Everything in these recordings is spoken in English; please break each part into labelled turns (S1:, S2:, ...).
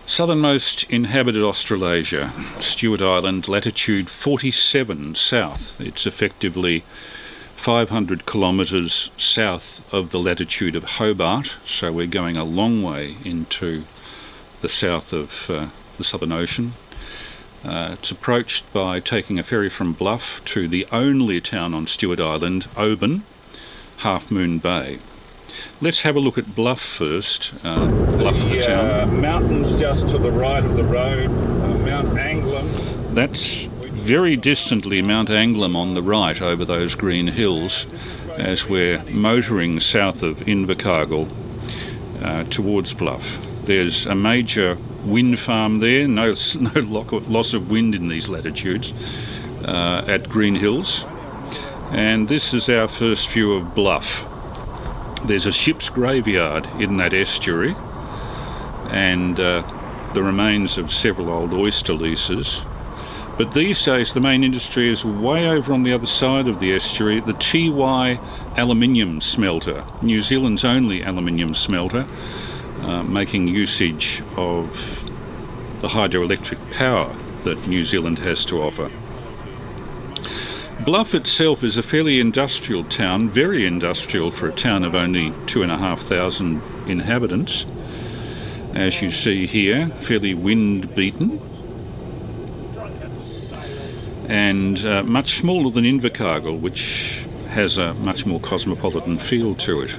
S1: Southernmost inhabited Australasia, Stewart Island, latitude 47 south. It's effectively 500 kilometres south of the latitude of Hobart, so we're going a long way into the south of the Southern Ocean. It's approached by taking a ferry from Bluff to the only town on Stewart Island, Oban, Half Moon Bay. Let's have a look at Bluff first. Bluff, the town.
S2: Mountains just to the right of the road, Mount Anglem.
S1: That's very distantly Mount Anglem on the right over those green hills as we're motoring south of Invercargill towards Bluff. There's a major wind farm there, no loss of wind in these latitudes at Green Hills. And this is our first view of Bluff. There's a ship's graveyard in that estuary and the remains of several old oyster leases. But these days the main industry is way over on the other side of the estuary, the TY aluminium smelter, New Zealand's only aluminium smelter, making usage of the hydroelectric power that New Zealand has to offer. Bluff itself is a fairly industrial town, very industrial for a town of only 2,500 inhabitants. As you see here, fairly wind-beaten, and much smaller than Invercargill, which has a much more cosmopolitan feel to it.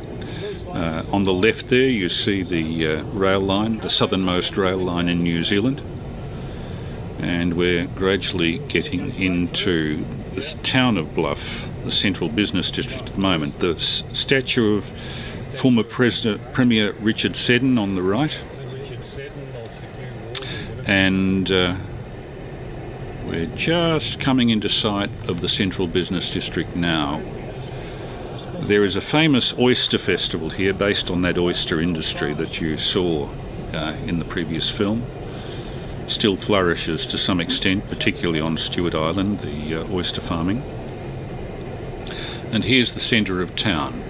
S1: On the left there you see the rail line, the southernmost rail line in New Zealand, and we're gradually getting into this town of Bluff, the central business district at the moment. The statue of former Premier Richard Seddon on the right, and we're just coming into sight of the central business district now. There is a famous oyster festival here based on that oyster industry that you saw in the previous film. Still flourishes to some extent, particularly on Stewart Island, the oyster farming. And here's the centre of town.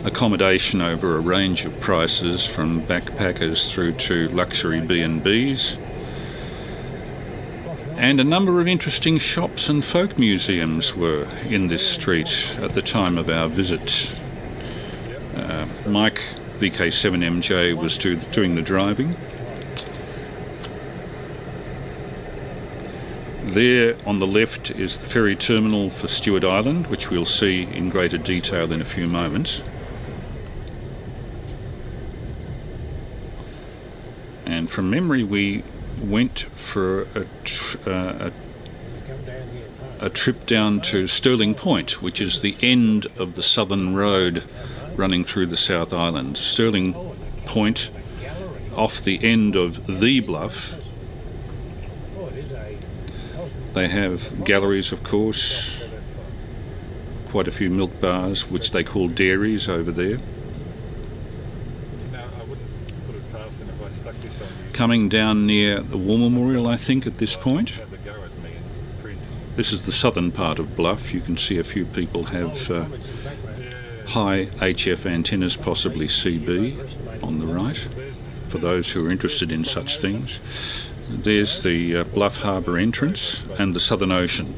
S1: Accommodation over a range of prices, from backpackers through to luxury B&Bs. And a number of interesting shops and folk museums were in this street at the time of our visit. Mike, VK7MJ, was doing the driving. There on the left is the ferry terminal for Stewart Island, which we'll see in greater detail in a few moments. And from memory, we went for a trip down to Stirling Point, which is the end of the southern road running through the South Island. Stirling Point, off the end of the Bluff. They have galleries, of course, quite a few milk bars, which they call dairies over there. Coming down near the War Memorial, I think, at this point. This is the southern part of Bluff. You can see a few people have high HF antennas, possibly CB, on the right, for those who are interested in such things. There's the Bluff Harbour entrance and the Southern Ocean.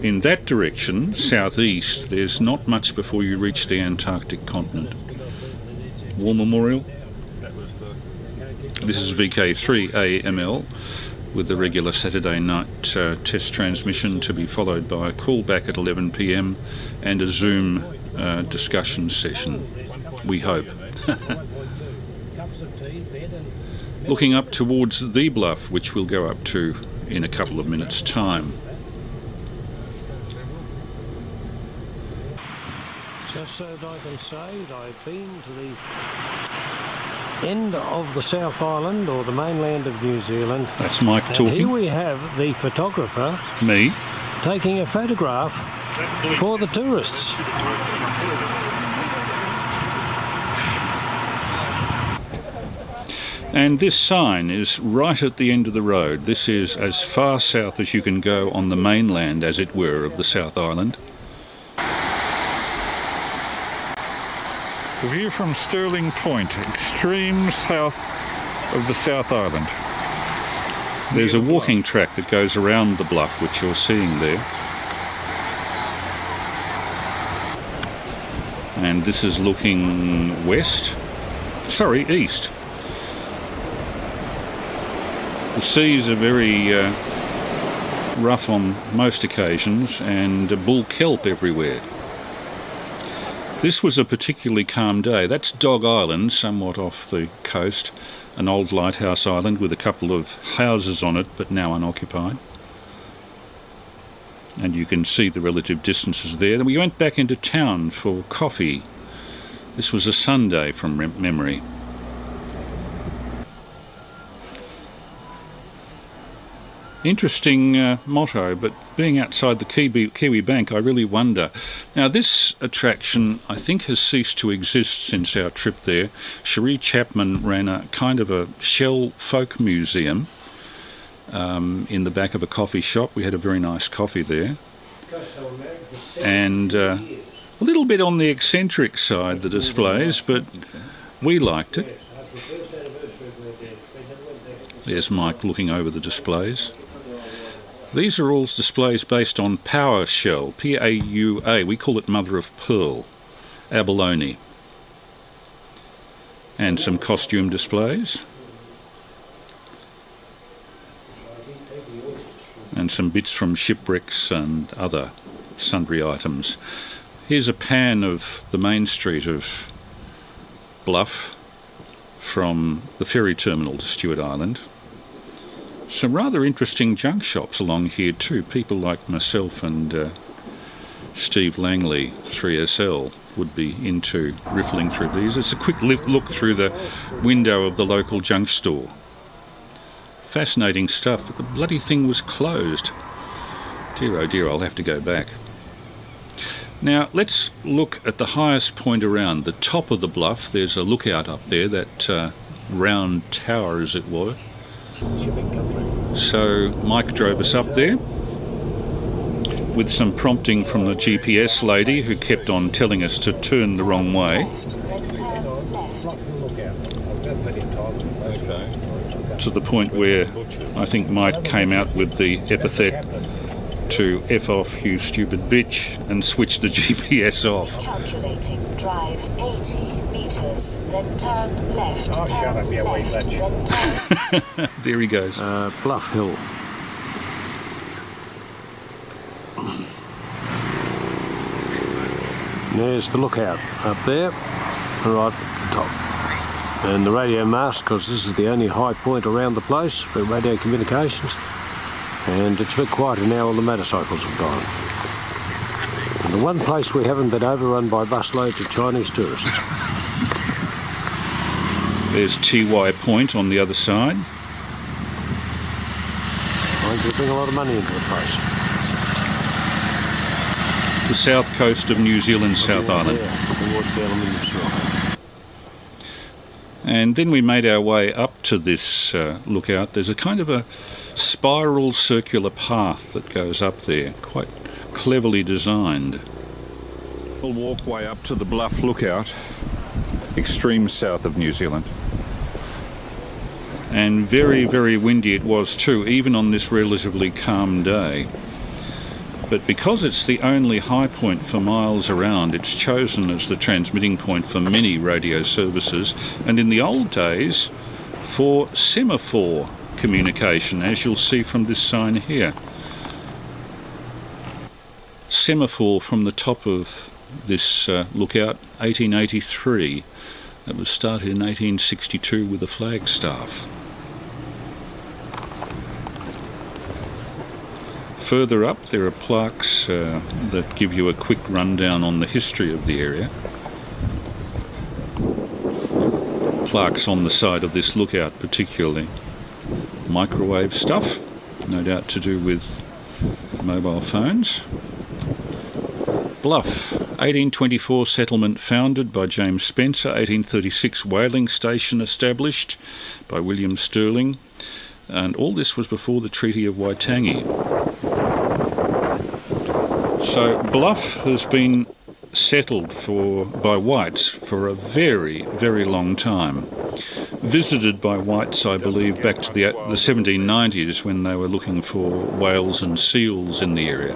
S1: In that direction, southeast, there's not much before you reach the Antarctic continent. War Memorial. This is VK3AML with the regular Saturday night test transmission, to be followed by a call back at 11 p.m. and a Zoom discussion session, we hope. Looking up towards the Bluff, which we'll go up to in a couple of minutes' time.
S3: Just so that I can say that I've been to the end of the South Island, or the mainland of New Zealand.
S1: That's Mike talking.
S3: And here we have the photographer,
S1: me,
S3: taking a photograph for the tourists.
S1: And this sign is right at the end of the road. This is as far south as you can go on the mainland, as it were, of the South Island. The view from Stirling Point, extreme south of the South Island. There's a walking track that goes around the bluff, which you're seeing there. And this is looking east. The seas are very rough on most occasions, and bull kelp everywhere. This was a particularly calm day. That's Dog Island, somewhat off the coast, an old lighthouse island with a couple of houses on it, but now unoccupied. And you can see the relative distances there. Then we went back into town for coffee. This was a Sunday from memory. Interesting motto, but being outside the Kiwi Bank, I really wonder. Now, this attraction, I think, has ceased to exist since our trip there. Cherie Chapman ran a kind of a shell folk museum in the back of a coffee shop. We had a very nice coffee there. And a little bit on the eccentric side, the displays, but we liked it. There's Mike looking over the displays. These are all displays based on power shell, P-A-U-A. We call it mother of pearl, abalone. And some costume displays. And some bits from shipwrecks and other sundry items. Here's a pan of the main street of Bluff from the ferry terminal to Stewart Island. Some rather interesting junk shops along here too. People like myself and Steve Langley, 3SL, would be into riffling through these. It's a quick look through the window of the local junk store. Fascinating stuff, but the bloody thing was closed. Dear oh dear, I'll have to go back. Now, let's look at the highest point around, the top of the bluff. There's a lookout up there, that round tower as it were. So Mike drove us up there with some prompting from the GPS lady who kept on telling us to turn the wrong way. To the point where I think Mike came out with the epithet to F off, you stupid bitch, and switch the GPS off.
S4: Calculating, drive 80 metres, then turn left, turn left, then turn...
S1: There he goes.
S3: Bluff Hill. There's the lookout up there, right at the top. And the radio mast, because this is the only high point around the place for radio communications. And it's a bit quieter now, all the motorcycles have gone. And the one place we haven't been overrun by busloads of Chinese tourists.
S1: There's TY Point on the other side.
S3: They bring a lot of money into the place.
S1: The south coast of New Zealand, South Island.
S3: Towards the aluminium smelter.
S1: And then we made our way up to this lookout. There's a kind of a spiral circular path that goes up there, quite cleverly designed. We'll walkway up to the Bluff lookout, extreme south of New Zealand. And very, very windy it was too, even on this relatively calm day. But because it's the only high point for miles around, it's chosen as the transmitting point for many radio services, and in the old days for semaphore communication, as you'll see from this sign here. Semaphore from the top of this lookout, 1883. It was started in 1862 with a flagstaff. Further up there are plaques that give you a quick rundown on the history of the area. Plaques on the side of this lookout particularly. Microwave stuff, no doubt to do with mobile phones. Bluff, 1824 settlement founded by James Spencer, 1836 whaling station established by William Stirling, and all this was before the Treaty of Waitangi. So Bluff has been settled by whites for a very, very long time. Visited by whites, I believe, back to the 1790s when they were looking for whales and seals in the area.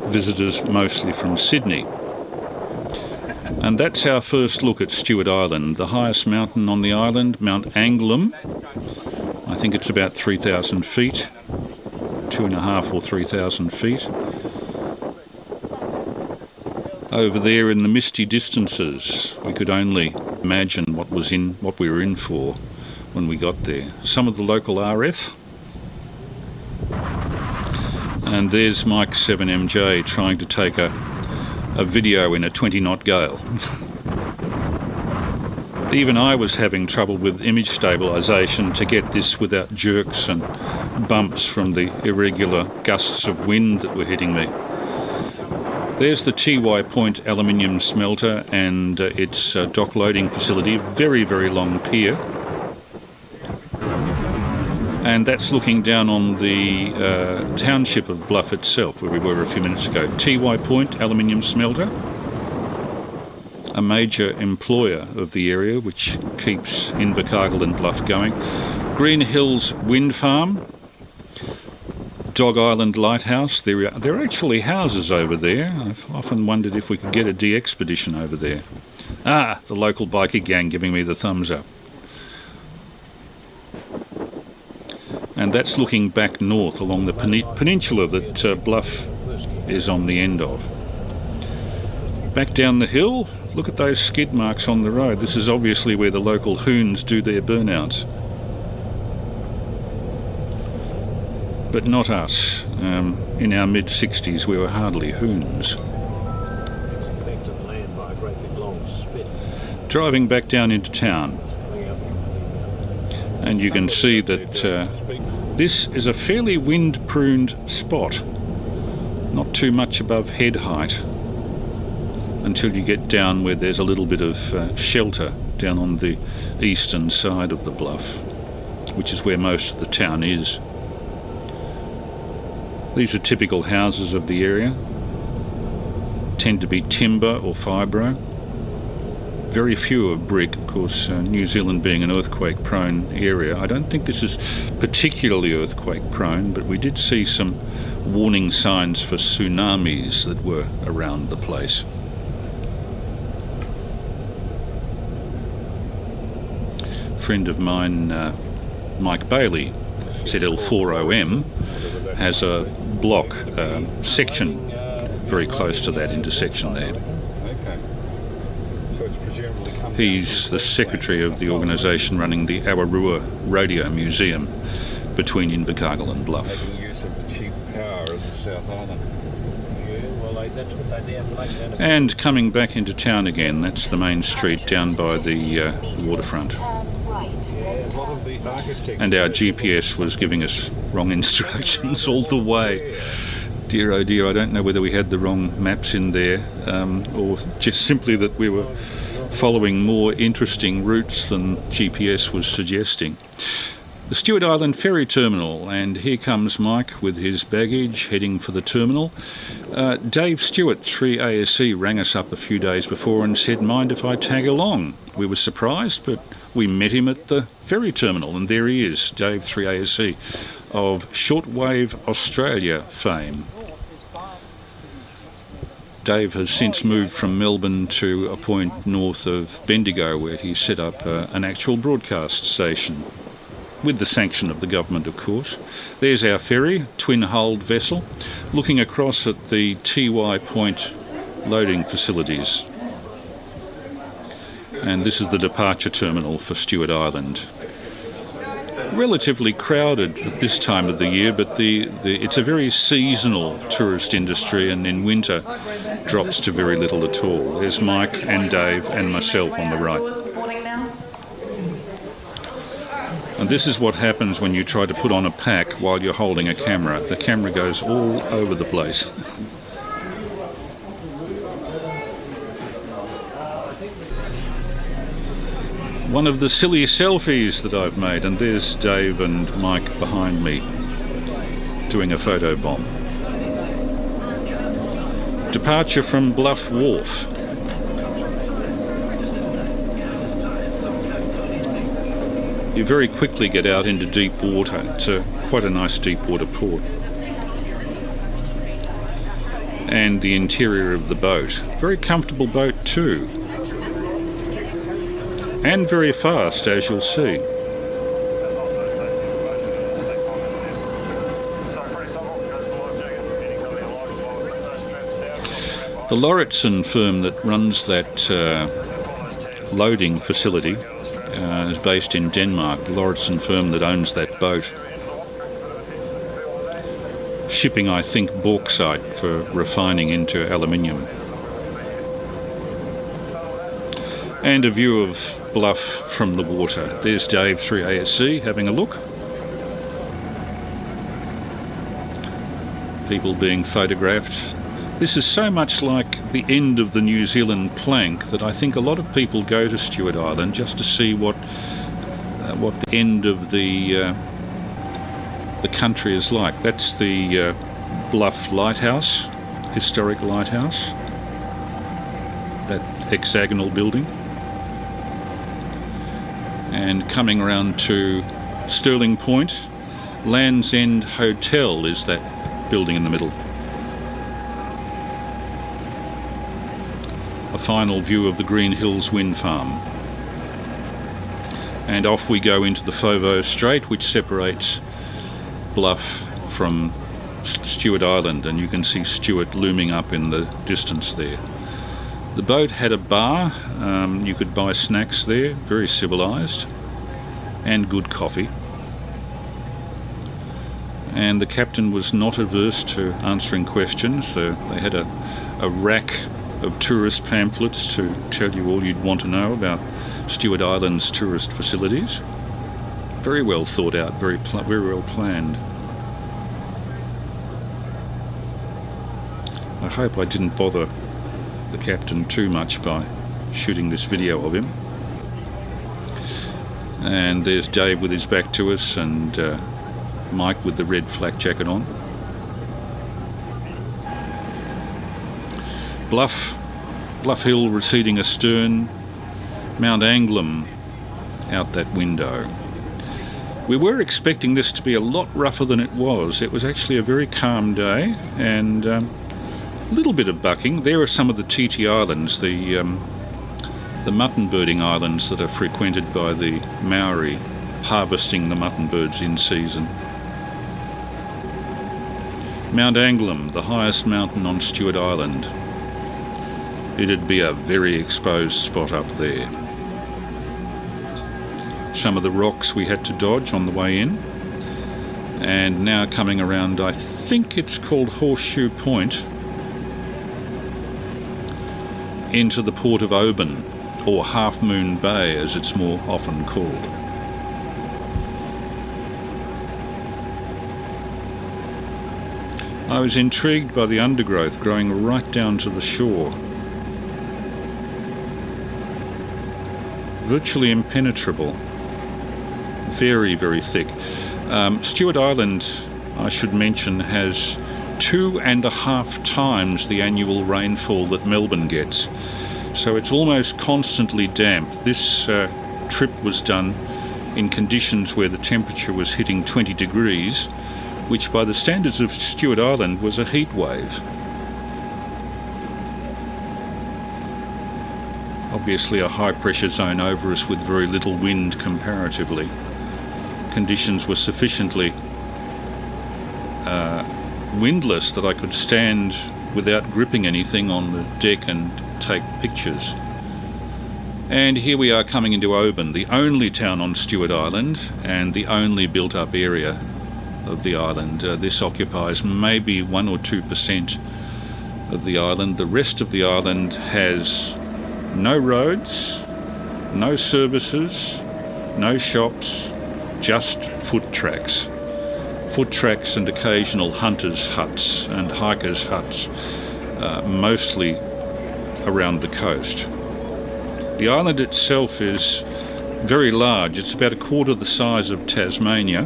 S1: Visitors mostly from Sydney. And that's our first look at Stewart Island, the highest mountain on the island, Mount Anglem. I think it's about 3,000 feet, 2,500 or 3,000 feet. Over there in the misty distances, we could only imagine what we were in for when we got there. Some of the local RF. And there's Mike 7MJ trying to take a video in a 20-knot gale. Even I was having trouble with image stabilisation to get this without jerks and bumps from the irregular gusts of wind that were hitting me. There's the TY Point aluminium smelter and its dock loading facility, very, very long pier. And that's looking down on the township of Bluff itself, where we were a few minutes ago. TY Point aluminium smelter, a major employer of the area, which keeps Invercargill and Bluff going. Green Hills Wind Farm, Dog Island Lighthouse. There are actually houses over there. I've often wondered if we could get a de-expedition over there. The local biker gang giving me the thumbs up. And that's looking back north along the peninsula that Bluff is on the end of. Back down the hill, look at those skid marks on the road. This is obviously where the local hoons do their burnouts. But not us. In our mid-60s, we were hardly hoons. Driving back down into town. And you can see that this is a fairly wind-pruned spot. Not too much above head height until you get down where there's a little bit of shelter down on the eastern side of the bluff, which is where most of the town is. These are typical houses of the area. Tend to be timber or fibro. Very few are brick, of course, New Zealand being an earthquake-prone area. I don't think this is particularly earthquake-prone, but we did see some warning signs for tsunamis that were around the place. A friend of mine, Mike Bailey, ZL4OM, has a block section very close to that intersection there. He's the secretary of the organisation running the Awarua Radio Museum between Invercargill and Bluff.
S2: Making use of the cheap power of the South Island.
S5: That's what they did.
S1: And coming back into town again, that's the main street down by the waterfront. And our GPS was giving us wrong instructions all the way. Dear oh dear, I don't know whether we had the wrong maps in there or just simply that we were following more interesting routes than GPS was suggesting. The Stewart Island ferry terminal, and here comes Mike with his baggage heading for the terminal. Dave Stewart, 3ASC, rang us up a few days before and said, mind if I tag along? We were surprised, but we met him at the ferry terminal, and there he is, Dave 3ASC, of Shortwave Australia fame. Dave has since moved from Melbourne to a point north of Bendigo, where he set up an actual broadcast station, with the sanction of the government, of course. There's our ferry, twin-hulled vessel, looking across at the TY Point loading facilities. And this is the departure terminal for Stewart Island. Relatively crowded at this time of the year, but it's a very seasonal tourist industry, and in winter drops to very little at all. There's Mike and Dave and myself on the right. And this is what happens when you try to put on a pack while you're holding a camera. The camera goes all over the place. One of the silly selfies that I've made, and there's Dave and Mike behind me doing a photo bomb. departure from Bluff Wharf. You very quickly get out into deep water. It's quite a nice deep water port. And the interior of the boat. Very comfortable boat too. And very fast, as you'll see. The Lauritsen firm that runs that loading facility is based in Denmark. The Lauritsen firm that owns that boat. Shipping, I think, bauxite for refining into aluminium. And a view of Bluff from the water. There's Dave 3ASC having a look. People being photographed. This is so much like the end of the New Zealand plank that I think a lot of people go to Stewart Island just to see what the end of the country is like. That's the Bluff Lighthouse, historic lighthouse, that hexagonal building. And coming around to Stirling Point, Land's End Hotel is that building in the middle. A final view of the Green Hills wind farm. And off we go into the Foveaux Strait, which separates Bluff from Stewart Island, and you can see Stewart looming up in the distance there. The boat had a bar. You could buy snacks there, very civilised, and good coffee. And the captain was not averse to answering questions. So they had a rack of tourist pamphlets to tell you all you'd want to know about Stewart Island's tourist facilities. Very well thought out, very well planned. I hope I didn't bother the captain too much by shooting this video of him. And there's Dave with his back to us, and Mike with the red flak jacket on. Bluff Hill receding astern, Mount Anglem out that window. We were expecting this to be a lot rougher than it was. It was actually a very calm day, and a little bit of bucking. There are some of the TT Islands, the mutton birding islands that are frequented by the Maori, harvesting the mutton birds in season. Mount Anglem, the highest mountain on Stewart Island. It'd be a very exposed spot up there. Some of the rocks we had to dodge on the way in. And now coming around, I think it's called Horseshoe Point, into the port of Oban, or Half Moon Bay as it's more often called. I was intrigued by the undergrowth growing right down to the shore. Virtually impenetrable. Very, very thick. Stewart Island, I should mention, has 2.5 times the annual rainfall that Melbourne gets. So it's almost constantly damp. This trip was done in conditions where the temperature was hitting 20 degrees, which by the standards of Stewart Island was a heat wave. Obviously a high pressure zone over us with very little wind comparatively. Conditions were sufficiently windless that I could stand without gripping anything on the deck and take pictures. And here we are coming into Oban, the only town on Stewart Island and the only built-up area of the island. This occupies maybe 1 or 2% of the island. The rest of the island has no roads, no services, no shops, just foot tracks. Foot tracks and occasional hunters' huts and hikers' huts, mostly around the coast. The island itself is very large. It's about a quarter the size of Tasmania,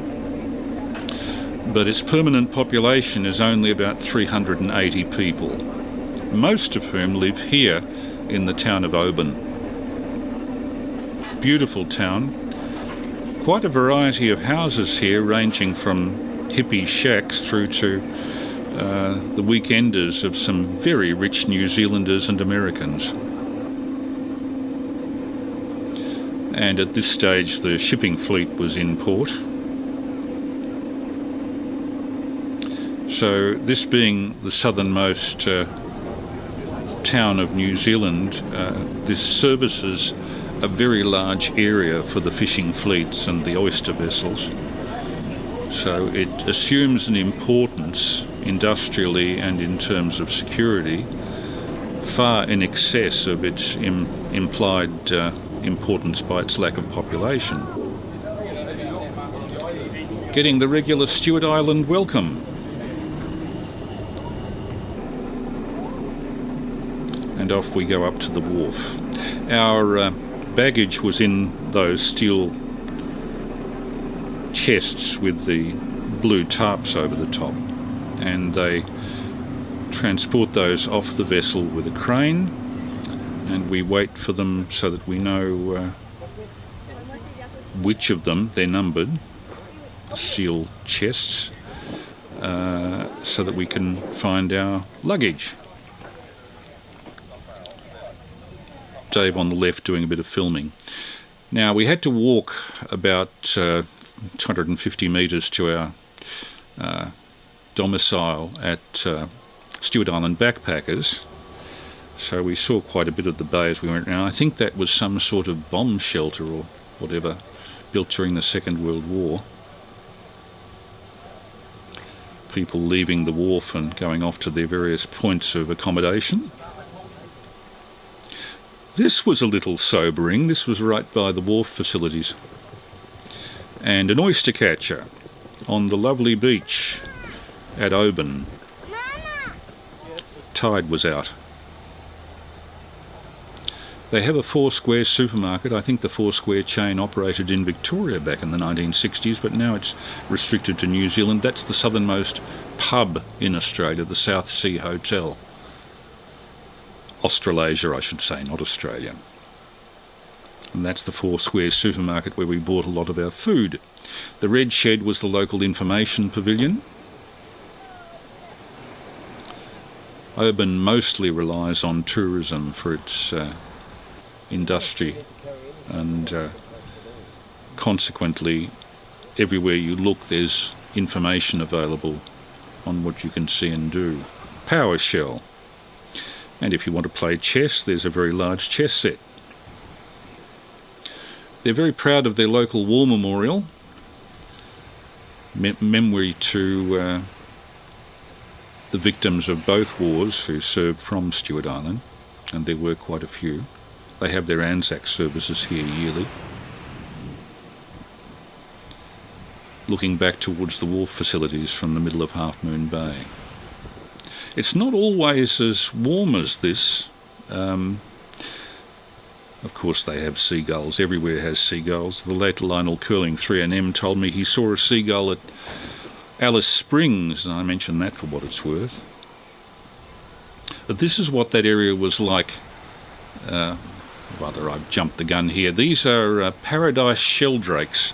S1: but its permanent population is only about 380 people. most of whom live here in the town of Oban. Beautiful town. Quite a variety of houses here, ranging from hippie shacks through to the weekenders of some very rich New Zealanders and Americans. And at this stage the shipping fleet was in port. So this being the southernmost town of New Zealand, this services a very large area for the fishing fleets and the oyster vessels. So it assumes an importance industrially and in terms of security far in excess of its implied importance by its lack of population. Getting the regular Stewart Island welcome. And off we go up to the wharf. Our baggage was in those steel chests with the blue tarps over the top, and they transport those off the vessel with a crane, and we wait for them so that we know which of them, they're numbered, the steel chests, so that we can find our luggage. Dave on the left doing a bit of filming. Now we had to walk about 250 metres to our domicile at Stewart Island Backpackers, so we saw quite a bit of the bay as we went around. I think that was some sort of bomb shelter or whatever, built during the Second World War. People leaving the wharf and going off to their various points of accommodation. This was a little sobering. This was right by the wharf facilities. And an oyster catcher on the lovely beach at Oban. Tide was out. They have a Four Square supermarket. I think the Four Square chain operated in Victoria back in the 1960s, but now it's restricted to New Zealand. That's the southernmost pub in Australia, the South Sea Hotel. Australasia, I should say, not Australia. And that's the Four Square supermarket where we bought a lot of our food. The red shed was the local information pavilion. Oban mostly relies on tourism for its industry, and consequently everywhere you look there's information available on what you can see and do. Power shell. And if you want to play chess, there's a very large chess set. They're very proud of their local war memorial, memory to the victims of both wars who served from Stewart Island, and there were quite a few. They have their Anzac services here yearly. Looking back towards the wharf facilities from the middle of Half Moon Bay. It's not always as warm as this. Of course they have seagulls. Everywhere has seagulls. The late Lionel Curling 3NM told me he saw a seagull at Alice Springs, and I mentioned that for what it's worth. But this is what that area was like. Rather, I've jumped the gun here. These are paradise sheldrakes.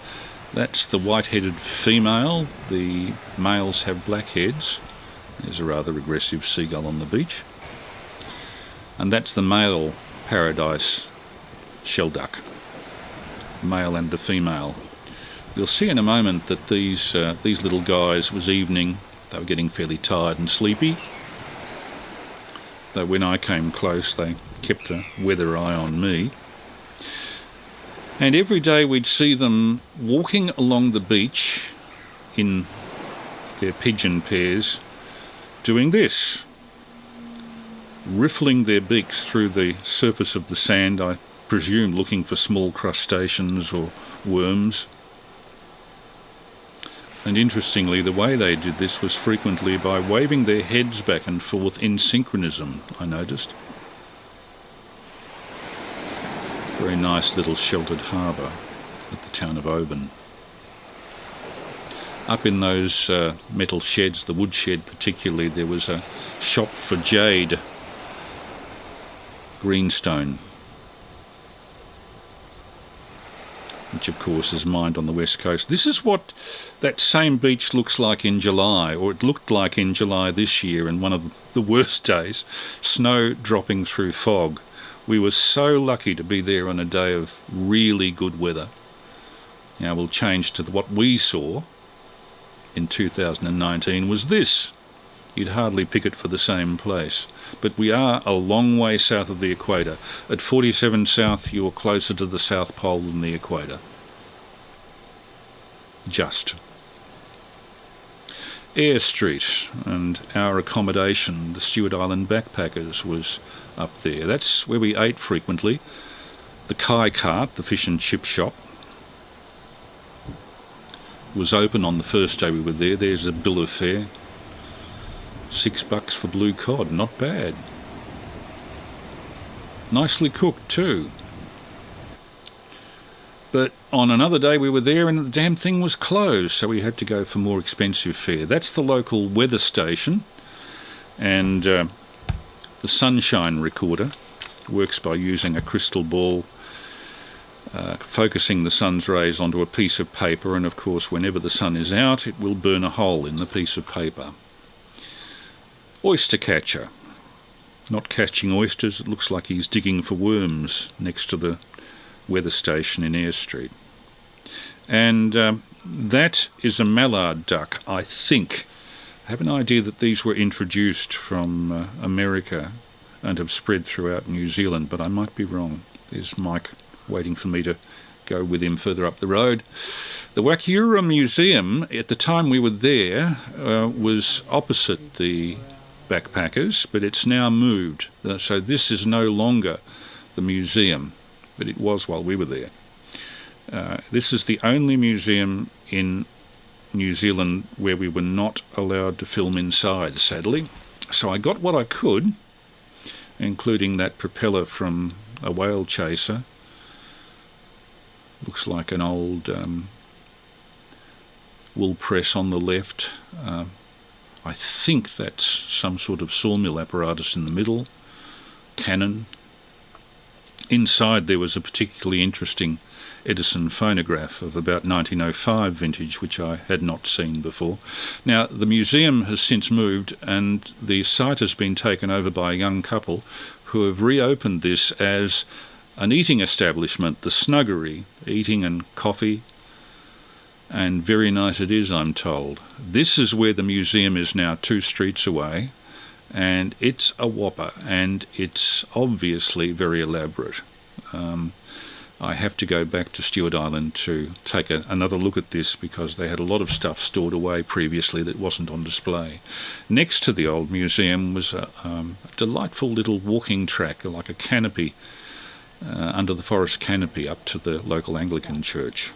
S1: That's the white-headed female. The males have black heads. There's a rather aggressive seagull on the beach. And that's the male paradise shelduck, male and the female. You'll see in a moment that these little guys, it was evening, they were getting fairly tired and sleepy. Though when I came close, they kept a weather eye on me. And every day we'd see them walking along the beach in their pigeon pairs, doing this, riffling their beaks through the surface of the sand, I presume looking for small crustaceans or worms. And interestingly, the way they did this was frequently by waving their heads back and forth in synchronism, I noticed. Very nice little sheltered harbour at the town of Oban. Up in those metal sheds, the wood shed particularly, there was a shop for jade greenstone, which of course is mined on the west coast. This is what that same beach looks like in July, or it looked like in July this year, in one of the worst days, snow dropping through fog. We were so lucky to be there on a day of really good weather. Now we'll change to what we saw in 2019 was this. You'd hardly pick it for the same place. But we are a long way south of the equator. At 47 south, you're closer to the South Pole than the equator. Just. Eyre Street and our accommodation, the Stewart Island Backpackers, was up there. That's where we ate frequently. The Kai Cart, the fish and chip shop, was open on the first day we were there. There's a bill of fare. $6 for blue cod, not bad. Nicely cooked too. But on another day we were there and the damn thing was closed, so we had to go for more expensive fare. That's the local weather station, and the sunshine recorder works by using a crystal ball, focusing the sun's rays onto a piece of paper, and of course whenever the sun is out it will burn a hole in the piece of paper. Oyster catcher. Not catching oysters, it looks like he's digging for worms next to the weather station in Eyre Street. And that is a mallard duck, I think. I have an idea that these were introduced from America and have spread throughout New Zealand, but I might be wrong. There's Mike waiting for me to go with him further up the road. The Wakiura Museum, at the time we were there, was opposite the Backpackers, but it's now moved. So this is no longer the museum, but it was while we were there. This is the only museum in New Zealand where we were not allowed to film inside, sadly. So I got what I could, including that propeller from a whale chaser. Looks like an old wool press on the left. I think that's some sort of sawmill apparatus in the middle. Cannon. Inside there was a particularly interesting Edison phonograph of about 1905 vintage, which I had not seen before. Now, the museum has since moved and the site has been taken over by a young couple who have reopened this as an eating establishment, the Snuggery, eating and coffee, and very nice it is, I'm told. This is where the museum is now, 2 streets away, and it's a whopper, and it's obviously very elaborate. I have to go back to Stewart Island to take another look at this because they had a lot of stuff stored away previously that wasn't on display. Next to the old museum was a delightful little walking track, like a canopy, under the forest canopy up to the local Anglican church.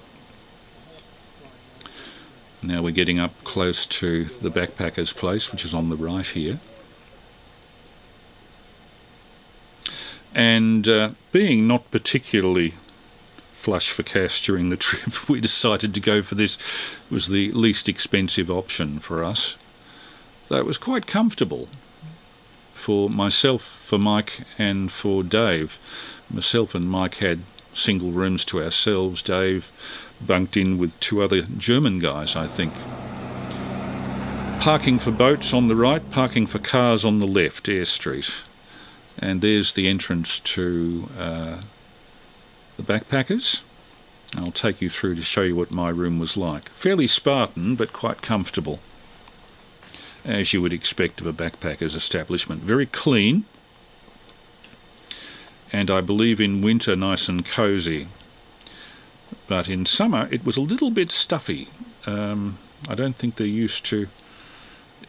S1: Now we're getting up close to the Backpackers' place, which is on the right here. And being not particularly flush for cash during the trip, we decided to go for this. It was the least expensive option for us, though it was quite comfortable for myself, for Mike and for Dave. Myself and Mike had single rooms to ourselves. Dave bunked in with 2 other German guys, I think. Parking for boats on the right, parking for cars on the left, Eyre Street. And there's the entrance to the Backpackers. I'll take you through to show you what my room was like. Fairly Spartan, but quite comfortable, as you would expect of a backpackers establishment. Very clean, and I believe in winter nice and cosy. But in summer it was a little bit stuffy. I don't think they're used to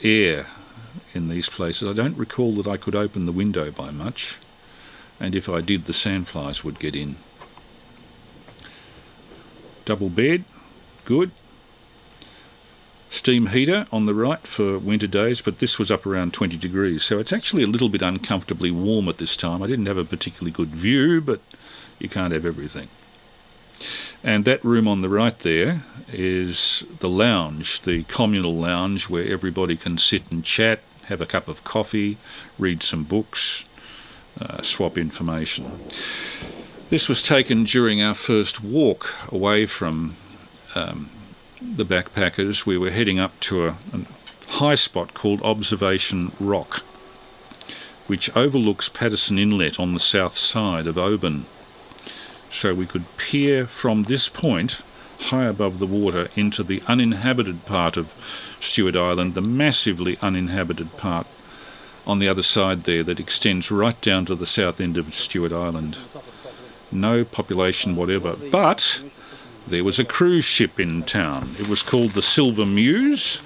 S1: air in these places. I don't recall that I could open the window by much, and if I did, the sandflies would get in. Double bed, good. Steam heater on the right for winter days, but this was up around 20 degrees, so it's actually a little bit uncomfortably warm at this time. I didn't have a particularly good view, but you can't have everything. And that room on the right there is the lounge, the communal lounge, where everybody can sit and chat, have a cup of coffee, read some books. swap information. This was taken during our first walk away from the backpackers. We were heading up to a high spot called Observation Rock, which overlooks Patterson Inlet on the south side of Oban. So we could peer from this point, high above the water, into the uninhabited part of Stewart Island, the massively uninhabited part on the other side there that extends right down to the south end of Stewart Island. No population whatever, but there was a cruise ship in town. It was called the Silver Muse,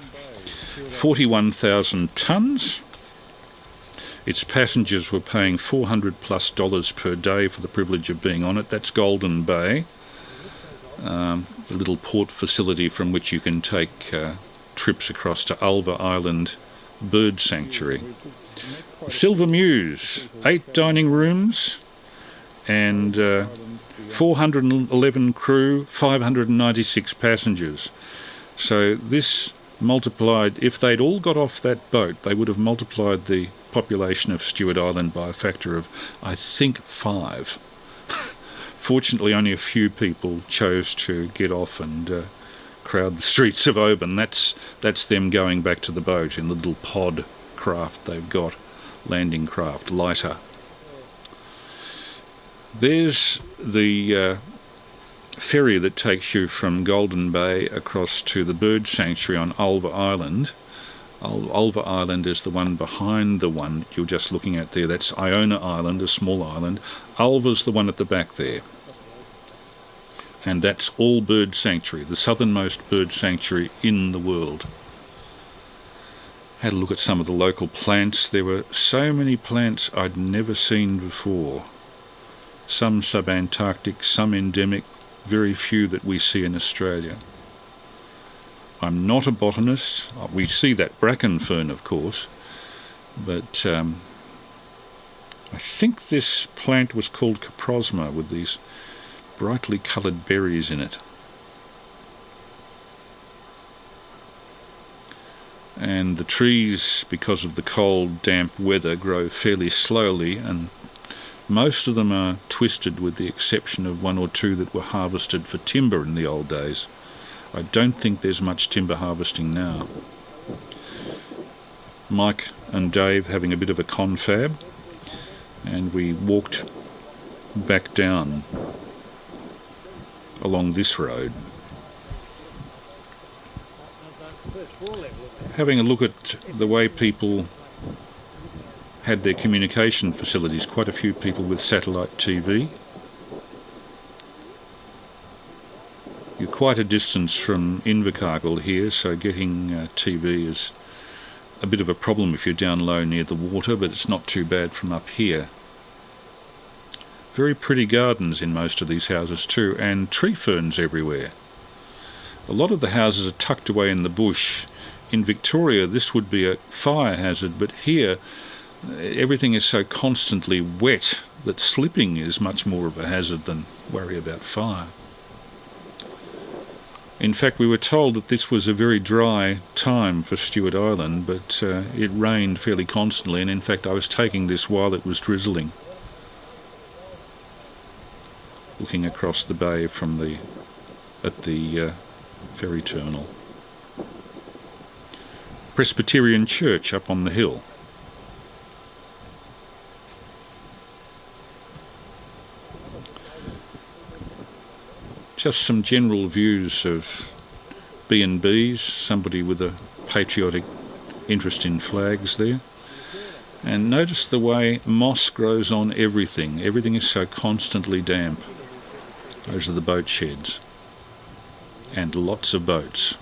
S1: 41,000 tonnes. Its passengers were paying $400+ per day for the privilege of being on it. That's Golden Bay, the little port facility from which you can take trips across to Ulva Island Bird Sanctuary. Silver Muse, 8 dining rooms and 411 crew, 596 passengers. So this multiplied, if they'd all got off that boat, they would have multiplied the population of Stewart Island by a factor of, I think, 5. Fortunately, only a few people chose to get off and crowd the streets of Oban. That's them going back to the boat in the little pod craft they've got, landing craft, lighter. There's the ferry that takes you from Golden Bay across to the bird sanctuary on Ulva Island. Ulva Island is the one behind the one you're just looking at there. That's Iona Island, a small island. Ulva's the one at the back there. And that's all bird sanctuary, the southernmost bird sanctuary in the world. Had a look at some of the local plants. There were so many plants I'd never seen before. Some subantarctic, some endemic, very few that we see in Australia. I'm not a botanist. We see that bracken fern, of course, but I think this plant was called Caprosma, with these brightly coloured berries in it. And the trees, because of the cold, damp weather, grow fairly slowly, and most of them are twisted, with the exception of 1 or 2 that were harvested for timber in the old days. I don't think there's much timber harvesting now. Mike and Dave having a bit of a confab, and we walked back down along this road. Having a look at the way people had their communication facilities, quite a few people with satellite TV. You're quite a distance from Invercargill here, so getting TV is a bit of a problem if you're down low near the water, but it's not too bad from up here. Very pretty gardens in most of these houses too, and tree ferns everywhere. A lot of the houses are tucked away in the bush. In Victoria, this would be a fire hazard, but here everything is so constantly wet that slipping is much more of a hazard than worry about fire. In fact, we were told that this was a very dry time for Stewart Island, but it rained fairly constantly, and in fact I was taking this while it was drizzling, looking across the bay from the ferry terminal. Presbyterian Church up on the hill. Just some general views of B&Bs, somebody with a patriotic interest in flags there. And notice the way moss grows on everything. Everything is so constantly damp. Those are the boat sheds. And lots of boats.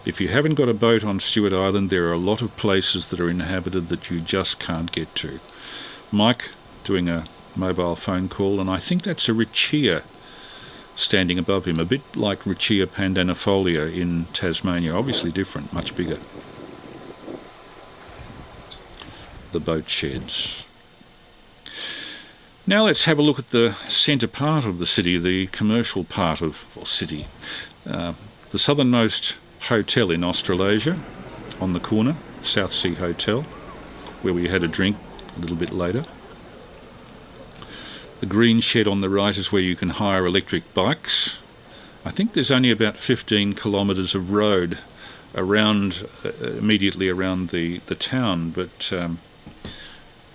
S1: If you haven't got a boat on Stewart Island, there are a lot of places that are inhabited that you just can't get to. Mike doing a mobile phone call, and I think that's a Richia standing above him, a bit like Richia pandanifolia in Tasmania, obviously different, much bigger. The boat sheds. Now let's have a look at the centre part of the city, the commercial part of, well, city. The southernmost hotel in Australasia, on the corner, South Sea Hotel, where we had a drink a little bit later. The green shed on the right is where you can hire electric bikes. I think there's only about 15 kilometres of road around, immediately around the town, but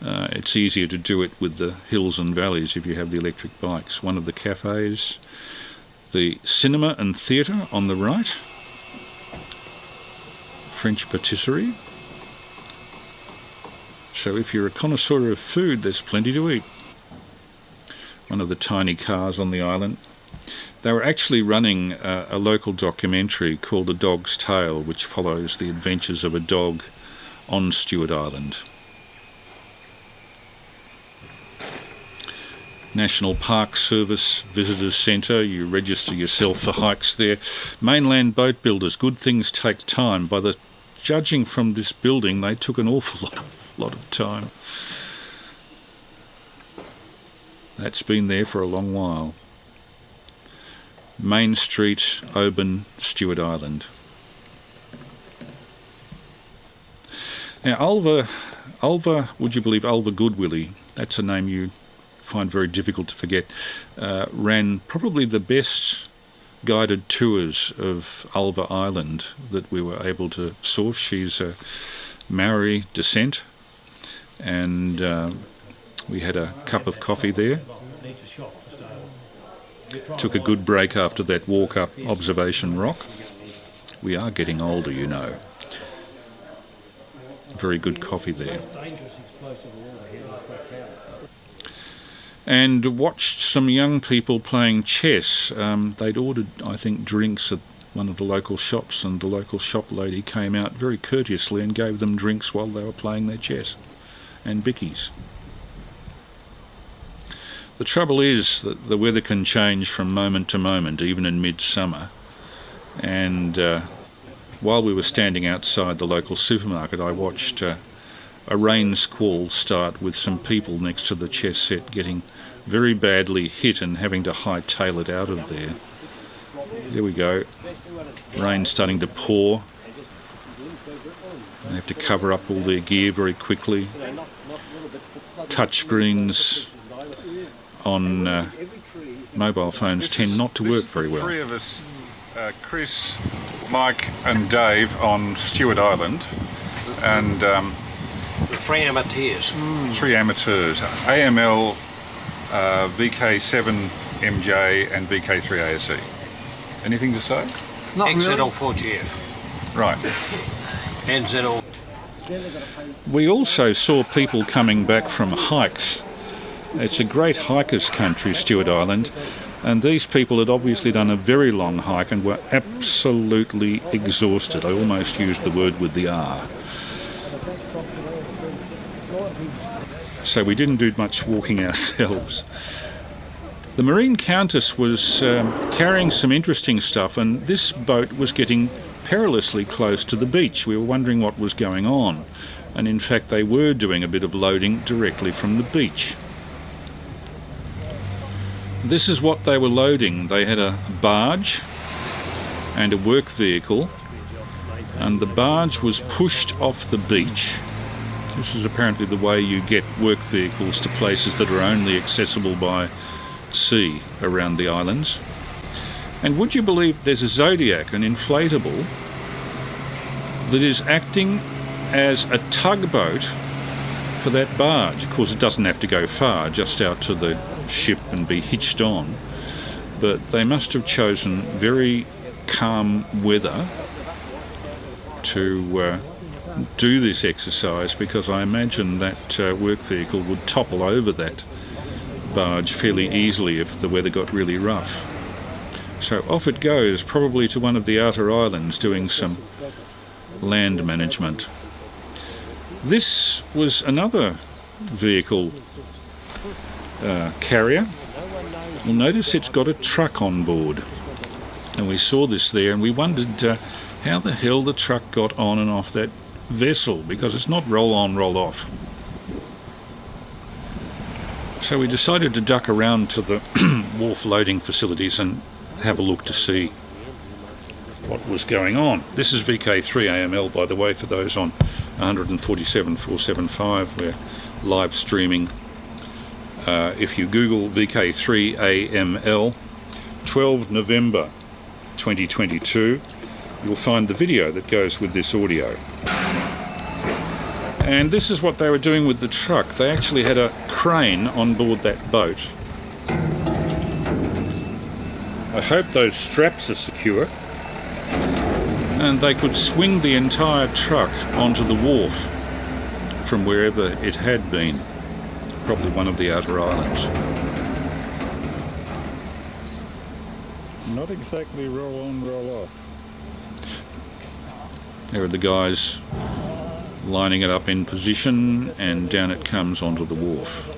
S1: it's easier to do it with the hills and valleys if you have the electric bikes. One of the cafes, the cinema and theatre on the right, French patisserie. So if you're a connoisseur of food, there's plenty to eat. One of the tiny cars on the island. They were actually running a local documentary called A Dog's Tale, which follows the adventures of a dog on Stewart Island. National Park Service Visitors Centre, you register yourself for hikes there. Mainland boat builders, good things take time. By the judging from this building, they took an awful lot of time. That's been there for a long while. Main Street, Oban, Stewart Island. Now, Ulva, would you believe Ulva Goodwillie, that's a name you find very difficult to forget, ran probably the best guided tours of Ulva Island that we were able to source. She's a Maori descent, and we had a cup of coffee there. Took a good break after that walk up Observation Rock. We are getting older, you know. Very good coffee there. And watched some young people playing chess. They'd ordered, I think, drinks at one of the local shops, and the local shop lady came out very courteously and gave them drinks while they were playing their chess, and bickies. The trouble is that the weather can change from moment to moment, even in midsummer. And while we were standing outside the local supermarket, I watched a rain squall start with some people next to the chess set getting very badly hit and having to hightail it out of there. Here we go. Rain starting to pour. They have to cover up all their gear very quickly. Touchscreens on mobile phones tend not to work very well.
S2: Three of us, Chris, Mike and Dave on Stewart Island, and
S5: The three amateurs.
S2: three amateurs, AML, VK7 MJ and VK3 ASE. Anything to say?
S5: XZL4GF.
S2: Right.
S5: And ZL.
S1: We also saw people coming back from hikes. It's a great hikers' country, Stewart Island, and these people had obviously done a very long hike and were absolutely exhausted. I almost used the word with the R. So we didn't do much walking ourselves. The Marine Countess was carrying some interesting stuff, and this boat was getting perilously close to the beach. We were wondering what was going on, and in fact they were doing a bit of loading directly from the beach. This is what they were loading. They had a barge and a work vehicle, and the barge was pushed off the beach. This is apparently the way you get work vehicles to places that are only accessible by sea around the islands. And would you believe there's a Zodiac, an inflatable, that is acting as a tugboat for that barge. Of course, it doesn't have to go far, just out to the ship and be hitched on. But they must have chosen very calm weather to do this exercise, because I imagine that work vehicle would topple over that barge fairly easily if the weather got really rough. So off it goes, probably to one of the outer islands, doing some land management. This was another vehicle carrier. You'll notice it's got a truck on board, and we saw this there and we wondered how the hell the truck got on and off that vessel, because it's not roll on, roll off. So we decided to duck around to the wharf loading facilities and have a look to see what was going on. This is VK3 AML, by the way, for those on 147.475. We're live streaming If you Google VK3AML 12 November 2022, you'll find the video that goes with this audio. And this is what they were doing with the truck. They actually had a crane on board that boat. I hope those straps are secure. And they could swing the entire truck onto the wharf from wherever it had been. Probably one of the outer islands.
S2: Not exactly roll on, roll off.
S1: There are the guys lining it up in position, and down it comes onto the wharf.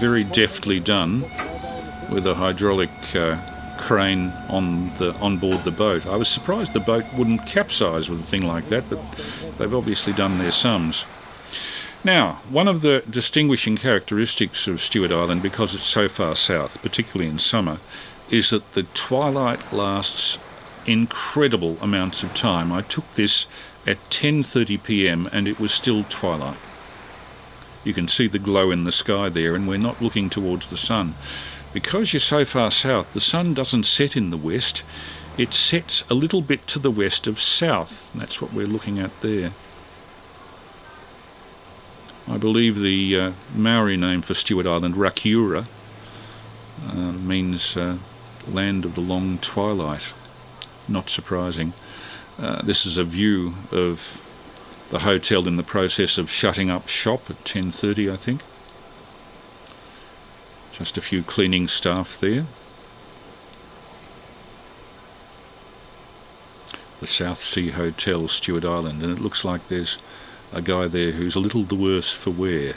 S1: Very deftly done with a hydraulic crane on board the boat. I was surprised the boat wouldn't capsize with a thing like that, but they've obviously done their sums. Now, one of the distinguishing characteristics of Stewart Island, because it's so far south, particularly in summer, is that the twilight lasts incredible amounts of time. I took this at 10:30 p.m. and it was still twilight. You can see the glow in the sky there, and we're not looking towards the sun. Because you're so far south, the sun doesn't set in the west, it sets a little bit to the west of south, and that's what we're looking at there. I believe the Maori name for Stewart Island, Rakiura, means land of the long twilight. Not surprising. This is a view of the hotel in the process of shutting up shop at 10:30, I think. Just a few cleaning staff there. The South Sea Hotel, Stewart Island, and it looks like there's a guy there who's a little the worse for wear.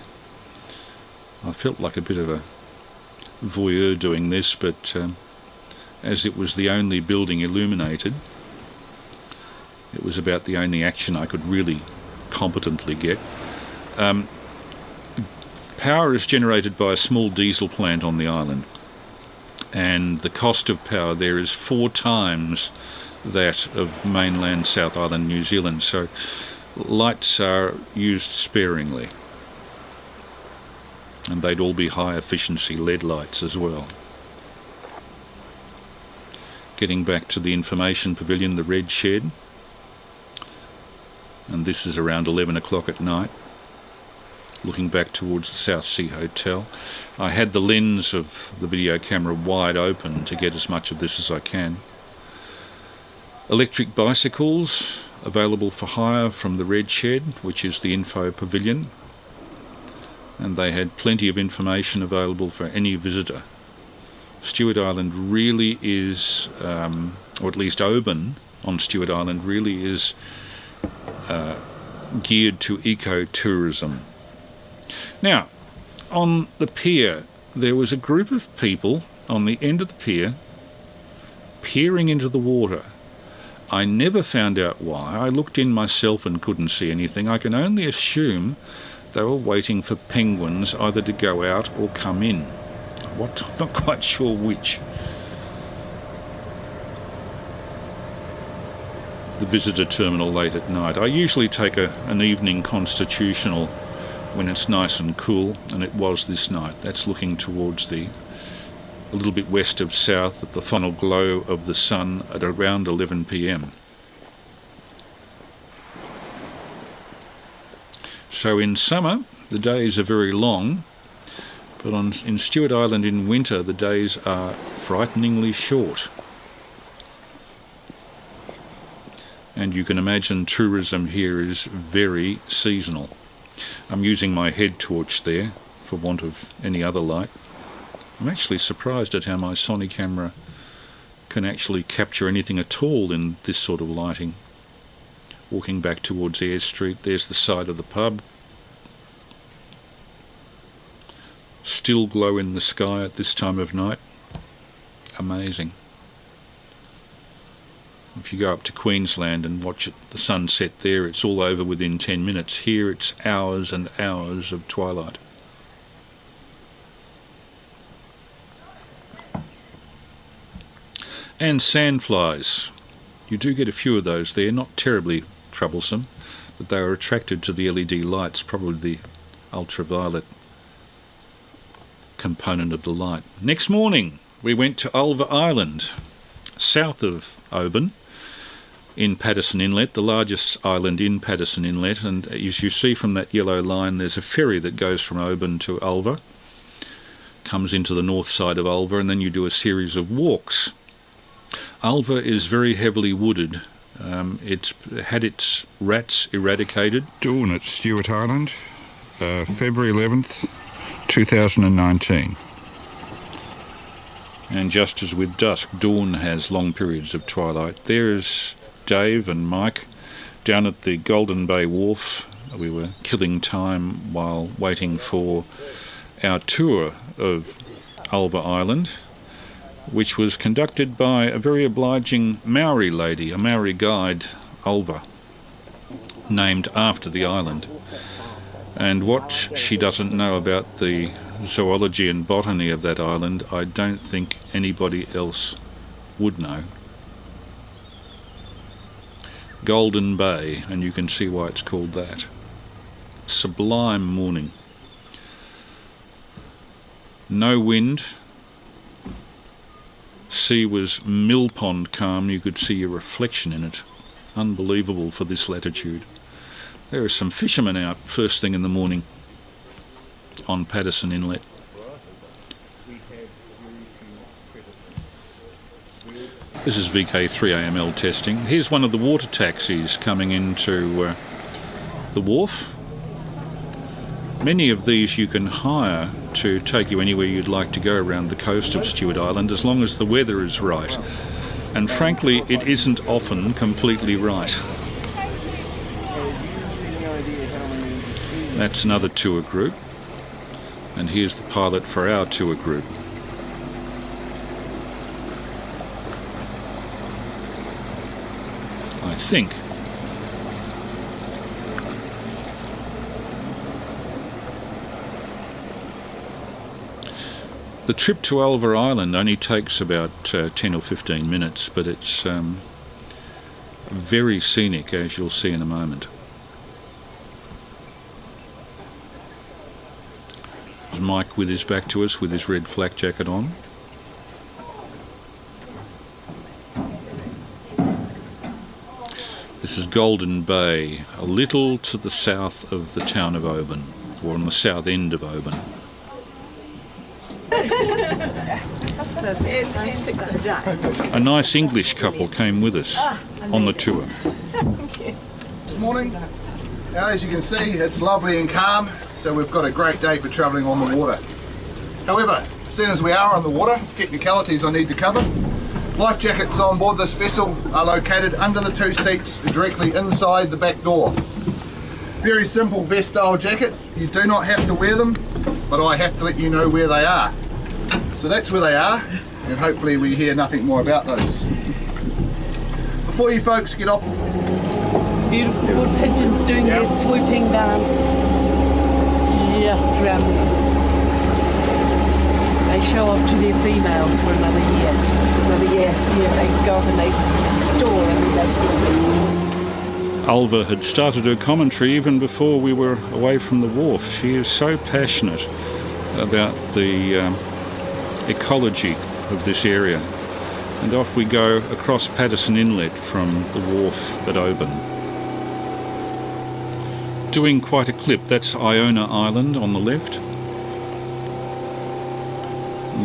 S1: I felt like a bit of a voyeur doing this, but as it was the only building illuminated, it was about the only action I could really competently get. Power is generated by a small diesel plant on the island, and the cost of power there is 4 times that of mainland South Island, New Zealand, so lights are used sparingly, and they'd all be high efficiency LED lights as well. Getting back to the information pavilion, the red shed, and this is around 11 o'clock at night, looking back towards the South Sea Hotel. I had the lens of the video camera wide open to get as much of this as I can. Electric bicycles available for hire from the red shed, which is the info pavilion, and they had plenty of information available for any visitor. Stewart Island really is, or at least Oban on Stewart Island really is geared to eco-tourism. Now, on the pier, there was a group of people on the end of the pier peering into the water. I never found out why. I looked in myself and couldn't see anything. I can only assume they were waiting for penguins either to go out or come in. I'm not quite sure which. The visitor terminal late at night. I usually take an evening constitutional when it's nice and cool, and it was this night. That's looking towards a little bit west of south at the final glow of the sun at around 11 p.m. So in summer, the days are very long, but in Stewart Island in winter, the days are frighteningly short. And you can imagine tourism here is very seasonal. I'm using my head torch there for want of any other light. I'm actually surprised at how my Sony camera can actually capture anything at all in this sort of lighting. Walking back towards Eyre Street, there's the side of the pub. Still glow in the sky at this time of night. Amazing. If you go up to Queensland and watch the sunset there, it's all over within 10 minutes. Here it's hours and hours of twilight. And sandflies. You do get a few of those there, not terribly troublesome, but they are attracted to the LED lights, probably the ultraviolet. component of the light. Next morning, we went to Ulva Island, south of Oban, in Patterson Inlet, the largest island in Patterson Inlet, and as you see from that yellow line, there's a ferry that goes from Oban to Ulva, comes into the north side of Ulva, and then you do a series of walks. Ulva is very heavily wooded. It's had its rats eradicated.
S2: Dawn at Stewart Island, February 11th, 2019.
S1: And just as with dusk, dawn has long periods of twilight. There's Dave and Mike down at the Golden Bay Wharf. We were killing time while waiting for our tour of Ulva Island, which was conducted by a very obliging Maori lady, a Maori guide, Ulva, named after the island. And what she doesn't know about the zoology and botany of that island, I don't think anybody else would know. Golden Bay, and you can see why it's called that. Sublime morning. No wind. Sea was mill pond calm. You could see your reflection in it. Unbelievable for this latitude. There are some fishermen out first thing in the morning on Patterson Inlet. This is VK3AML testing. Here's one of the water taxis coming into the wharf. Many of these you can hire to take you anywhere you'd like to go around the coast of Stewart Island, as long as the weather is right. And frankly, it isn't often completely right. That's another tour group. And here's the pilot for our tour group. I think. The trip to Ulva Island only takes about 10 or 15 minutes, but it's very scenic, as you'll see in a moment. There's Mike with his back to us with his red flak jacket on. This is Golden Bay, a little to the south of the town of Oban, or on the south end of Oban. A nice English couple came with us on the tour.
S6: This morning, now as you can see, it's lovely and calm, so we've got a great day for travelling on the water. However, as soon as we are on the water, technicalities I need to cover. Life jackets on board this vessel are located under the two seats directly inside the back door. Very simple vest style jacket. You do not have to wear them, but I have to let you know where they are. So that's where they are, and hopefully we hear nothing more about those. Before you folks get off,
S7: beautiful wood pigeons doing their swooping dance just around there. They show off to their females for another year. They go off and they store and they
S1: Ulva had started her commentary even before we were away from the wharf. She is so passionate about the ecology of this area. And off we go across Patterson Inlet from the wharf at Oban. Doing quite a clip. That's Iona Island on the left.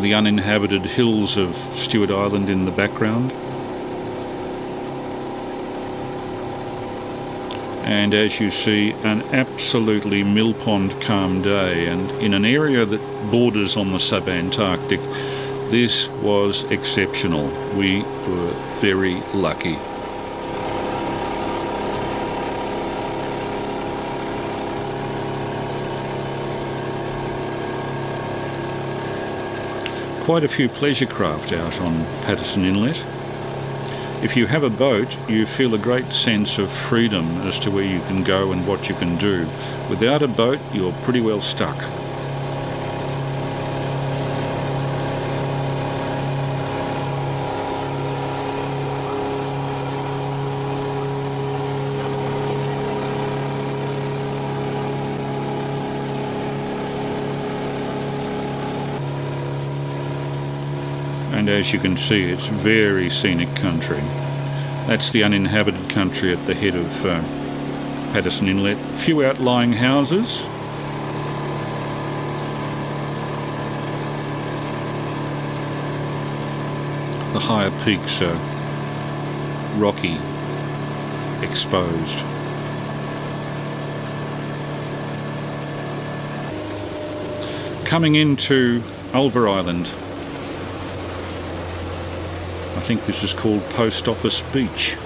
S1: The uninhabited hills of Stewart Island in the background. And as you see, an absolutely mill pond calm day, and in an area that borders on the subantarctic, this was exceptional. We were very lucky. Quite a few pleasure craft out on Patterson Inlet. If you have a boat, you feel a great sense of freedom as to where you can go and what you can do. Without a boat, you're pretty well stuck. And as you can see, it's very scenic country. That's the uninhabited country at the head of Patterson Inlet. A few outlying houses. The higher peaks are rocky, exposed. Coming into Ulva Island. I think this is called Post Office Beach.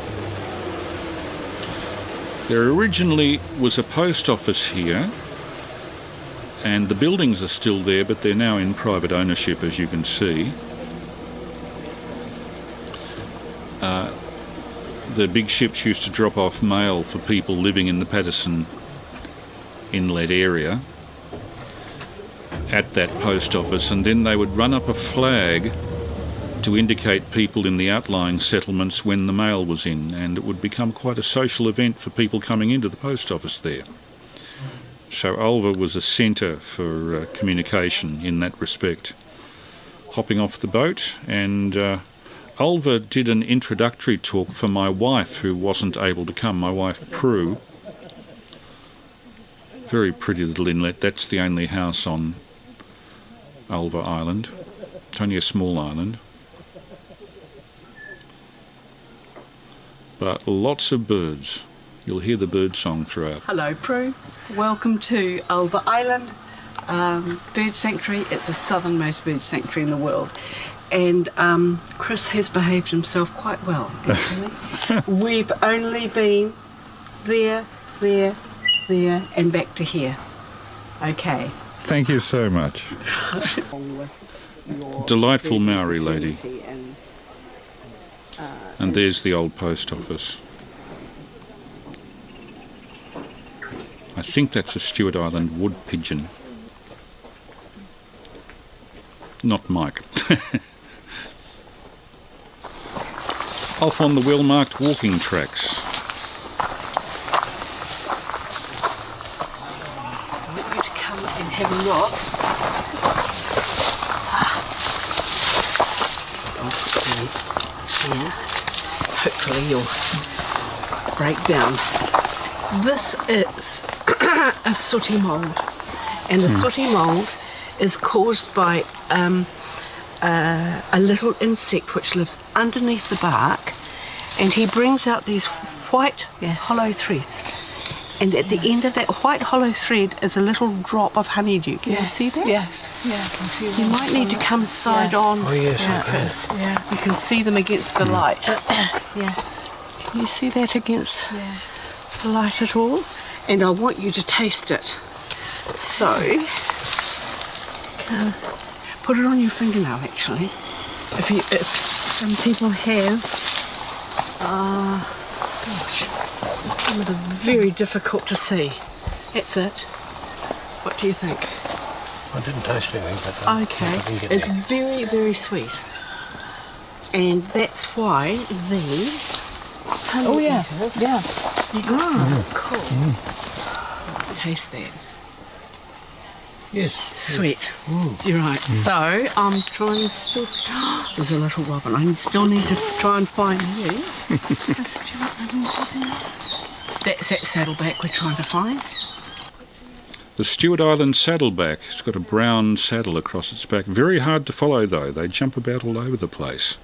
S1: There originally was a post office here, and the buildings are still there, but they're now in private ownership, as you can see. The big ships used to drop off mail for people living in the Patterson Inlet area at that post office, and then they would run up a flag to indicate people in the outlying settlements when the mail was in, and it would become quite a social event for people coming into the post office there. So Ulva was a centre for communication in that respect. Hopping off the boat, and Ulva did an introductory talk for my wife who wasn't able to come, my wife Prue. Very pretty little inlet. That's the only house on Ulva Island. It's only a small island. But lots of birds. You'll hear the bird song throughout.
S8: Hello Prue, welcome to Ulva Island Bird Sanctuary. It's the southernmost bird sanctuary in the world. And Chris has behaved himself quite well, actually. We've only been there, and back to here. Okay.
S2: Thank you so much.
S1: Delightful Maori lady. And there's the old post office. I think that's a Stewart Island wood pigeon. Not Mike. Off on the well-marked walking tracks.
S8: I want you to come and have a look. Here. Hopefully you'll break down. This is a sooty mould, and the sooty mould is caused by a little insect which lives underneath the bark, and he brings out these white hollow threads, and at the end of that white hollow thread is a little drop of honeydew. Can you see that?
S7: Yes, yeah, I can see that.
S8: You might need to come side on.
S3: Oh yes, okay.
S7: Yeah.
S8: You can see them against the light.
S7: Yes.
S8: Can you see that against
S7: Yeah.
S8: the light at all? And I want you to taste it. So, put it on your fingernail actually. If some people have, some that are very difficult to see. That's it. What do you think?
S3: I didn't taste anything, but I can
S8: Okay,
S3: get
S8: it's
S3: there.
S8: very, very sweet. And that's why the
S7: Oh yeah,
S8: honey
S7: yeah.
S8: you got some cool. Taste that.
S3: Yes.
S8: Sweet. You're right. So I'm trying to still. There's a little robin. I still need to try and find you. That's that saddleback we're trying to find.
S1: The Stewart Island saddleback. It's got a brown saddle across its back. Very hard to follow though. They jump about all over the place.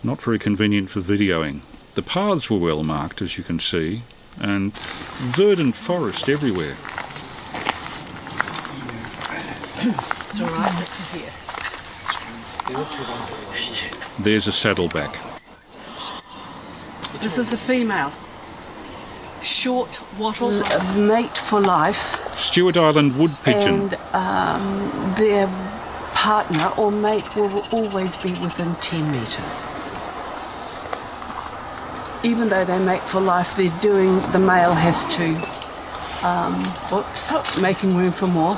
S1: Not very convenient for videoing. The paths were well marked, as you can see, and verdant forest everywhere.
S8: It's all right. It's here.
S1: There's a saddleback.
S8: This is a female. Short wattle, mate for life.
S1: Stewart Island wood pigeon.
S8: And their partner or mate will always be within 10 metres. Even though they mate for life, they're doing, the male has to, making room for more.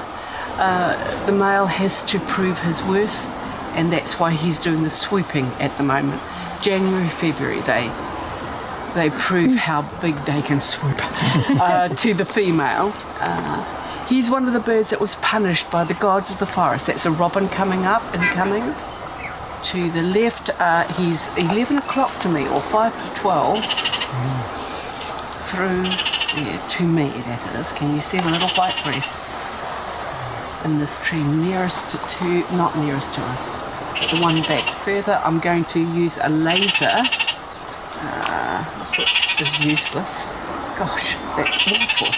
S8: The male has to prove his worth, and that's why he's doing the swooping at the moment. January, February, they prove how big they can swoop to the female. He's one of the birds that was punished by the gods of the forest. That's a robin coming up and coming. To the left, he's 11 o'clock to me, or 5 to 12. Through, yeah, to me that is. Can you see the little white breast in this tree nearest to, not nearest to us, but the one back further? I'm going to use a laser, which is useless. Gosh, that's awful.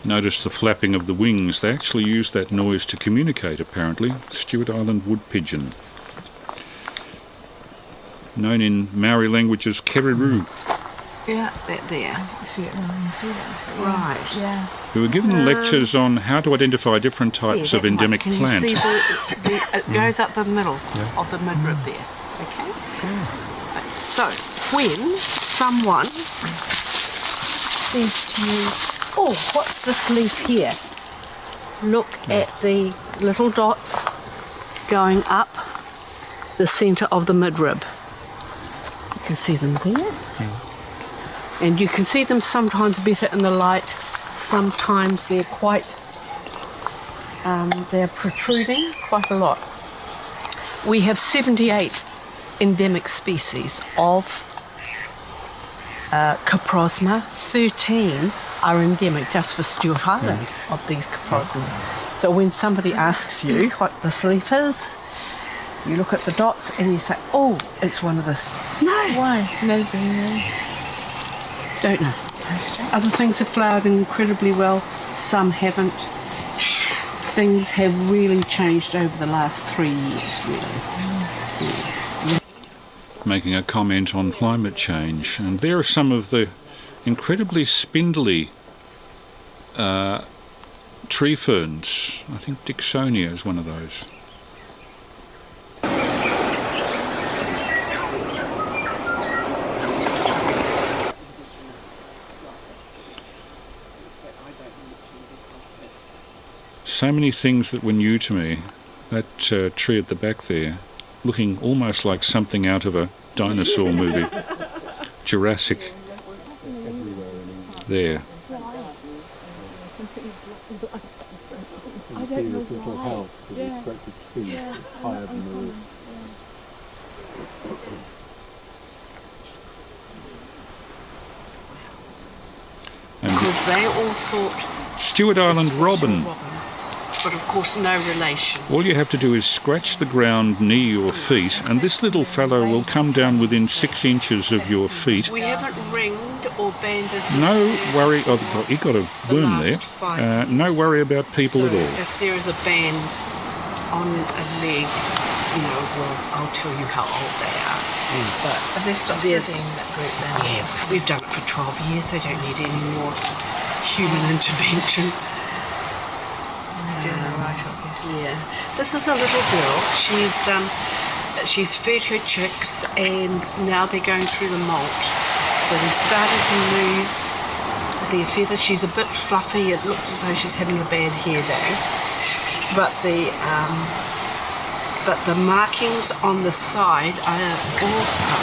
S1: Notice the flapping of the wings. They actually use that noise to communicate, apparently. Stewart Island wood pigeon. Known in Maori language as kereroo.
S8: Yeah, that there.
S7: You see it now in the field, actually.
S8: Right.
S7: Yeah.
S1: We were given lectures on how to identify different
S8: Yeah,
S1: types of
S8: that
S1: endemic
S8: one. Can
S1: plant.
S8: you see it goes up the middle of the midrib there. Okay? Right, so, when someone says to you, oh, what's this leaf here? Look at the little dots going up the centre of the midrib. You can see them there. And you can see them sometimes better in the light. Sometimes they're quite, they're protruding quite a lot. We have 78 endemic species of Caprosma. 13 are endemic just for Stewart Island of these Caprosma. So when somebody asks you what this leaf is, you look at the dots and you say, oh, it's one of this. No.
S7: Why? Nobody knows.
S8: Don't know. Other things have flowered incredibly well, some haven't. Things have really changed over the last 3 years, really.
S1: Making a comment on climate change, and there are some of the incredibly spindly tree ferns. I think Dicksonia is one of those. So many things that were new to me. That tree at the back there, looking almost like something out of a dinosaur movie. Jurassic. There.
S3: You see this little house with this great big tree that's higher than the roof.
S8: Because they all thought
S1: Stewart Island robin.
S8: But of course no relation.
S1: All you have to do is scratch the ground near your feet, and this little fellow will come down within 6 inches of your feet.
S8: We haven't ringed or banded.
S1: No worry. Oh, he got a worm there. No worry about people
S8: so
S1: at all.
S8: If there is a band on a leg, you know, well, I'll tell you how old they are. But
S7: Have they stopped studying that group then?
S8: yeah, we've done it for 12 years. They don't need any more human intervention.
S7: Doing all right, obviously.
S8: Yeah, this is a little girl. She's fed her chicks, and now they're going through the molt. So they started to lose their feathers. She's a bit fluffy. It looks as though she's having a bad hair day. But the markings on the side are also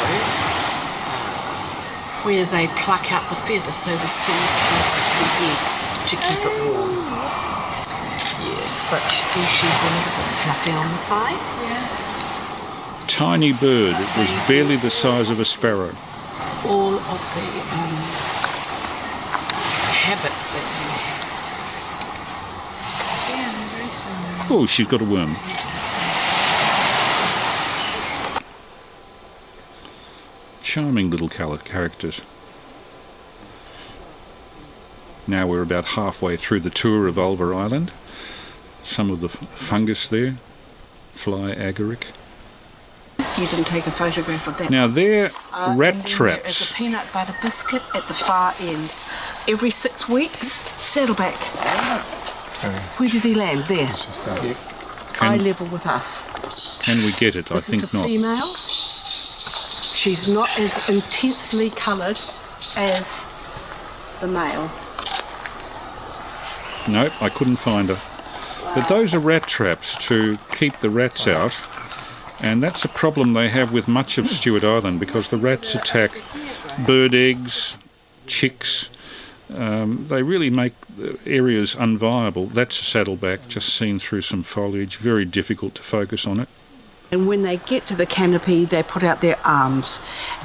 S8: where they pluck out the feathers, so the skin is closer to the egg to keep it warm. Yes, but you see she's a little bit fluffy on the side.
S1: Tiny bird. It was barely the size of a sparrow.
S8: All of the habits that you have.
S7: Yeah, they're very similar.
S1: Oh, she's got a worm. Charming little characters. Now we're about halfway through the tour of Ulva Island. Some of the fungus there, fly agaric.
S8: You didn't take a photograph of that.
S1: Now they're
S8: And
S1: rat
S8: then
S1: traps.
S8: There is a peanut butter biscuit at the far end. Every 6 weeks, saddleback. Where did he land? There. Eye level with us.
S1: Can we get it? I
S8: This
S1: think
S8: is a
S1: not.
S8: female. She's not as intensely coloured as the male.
S1: Nope, I couldn't find her. But those are rat traps to keep the rats out, and that's a problem they have with much of Stewart Island because the rats attack bird eggs, chicks, They really make the areas unviable. That's a saddleback, just seen through some foliage, very difficult to focus on it.
S8: And when they get to the canopy, they put out their arms.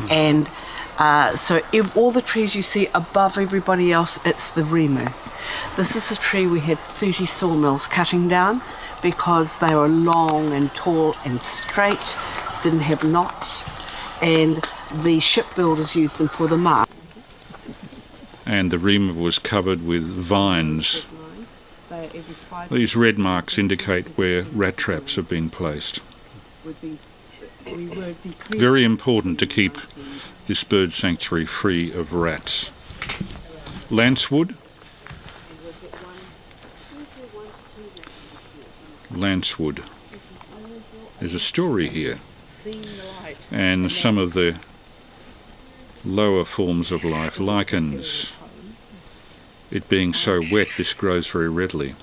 S8: And so all the trees you see above everybody else, it's the rimu. This is a tree we had 30 sawmills cutting down because they were long and tall and straight, didn't have knots, and the shipbuilders used them for the mast.
S1: And the rimu was covered with vines. These red marks indicate where rat traps have been placed. Very important to keep this bird sanctuary free of rats. Lancewood. Lancewood. There's a story here. And some of the lower forms of life, lichens. It being so wet, this grows very readily.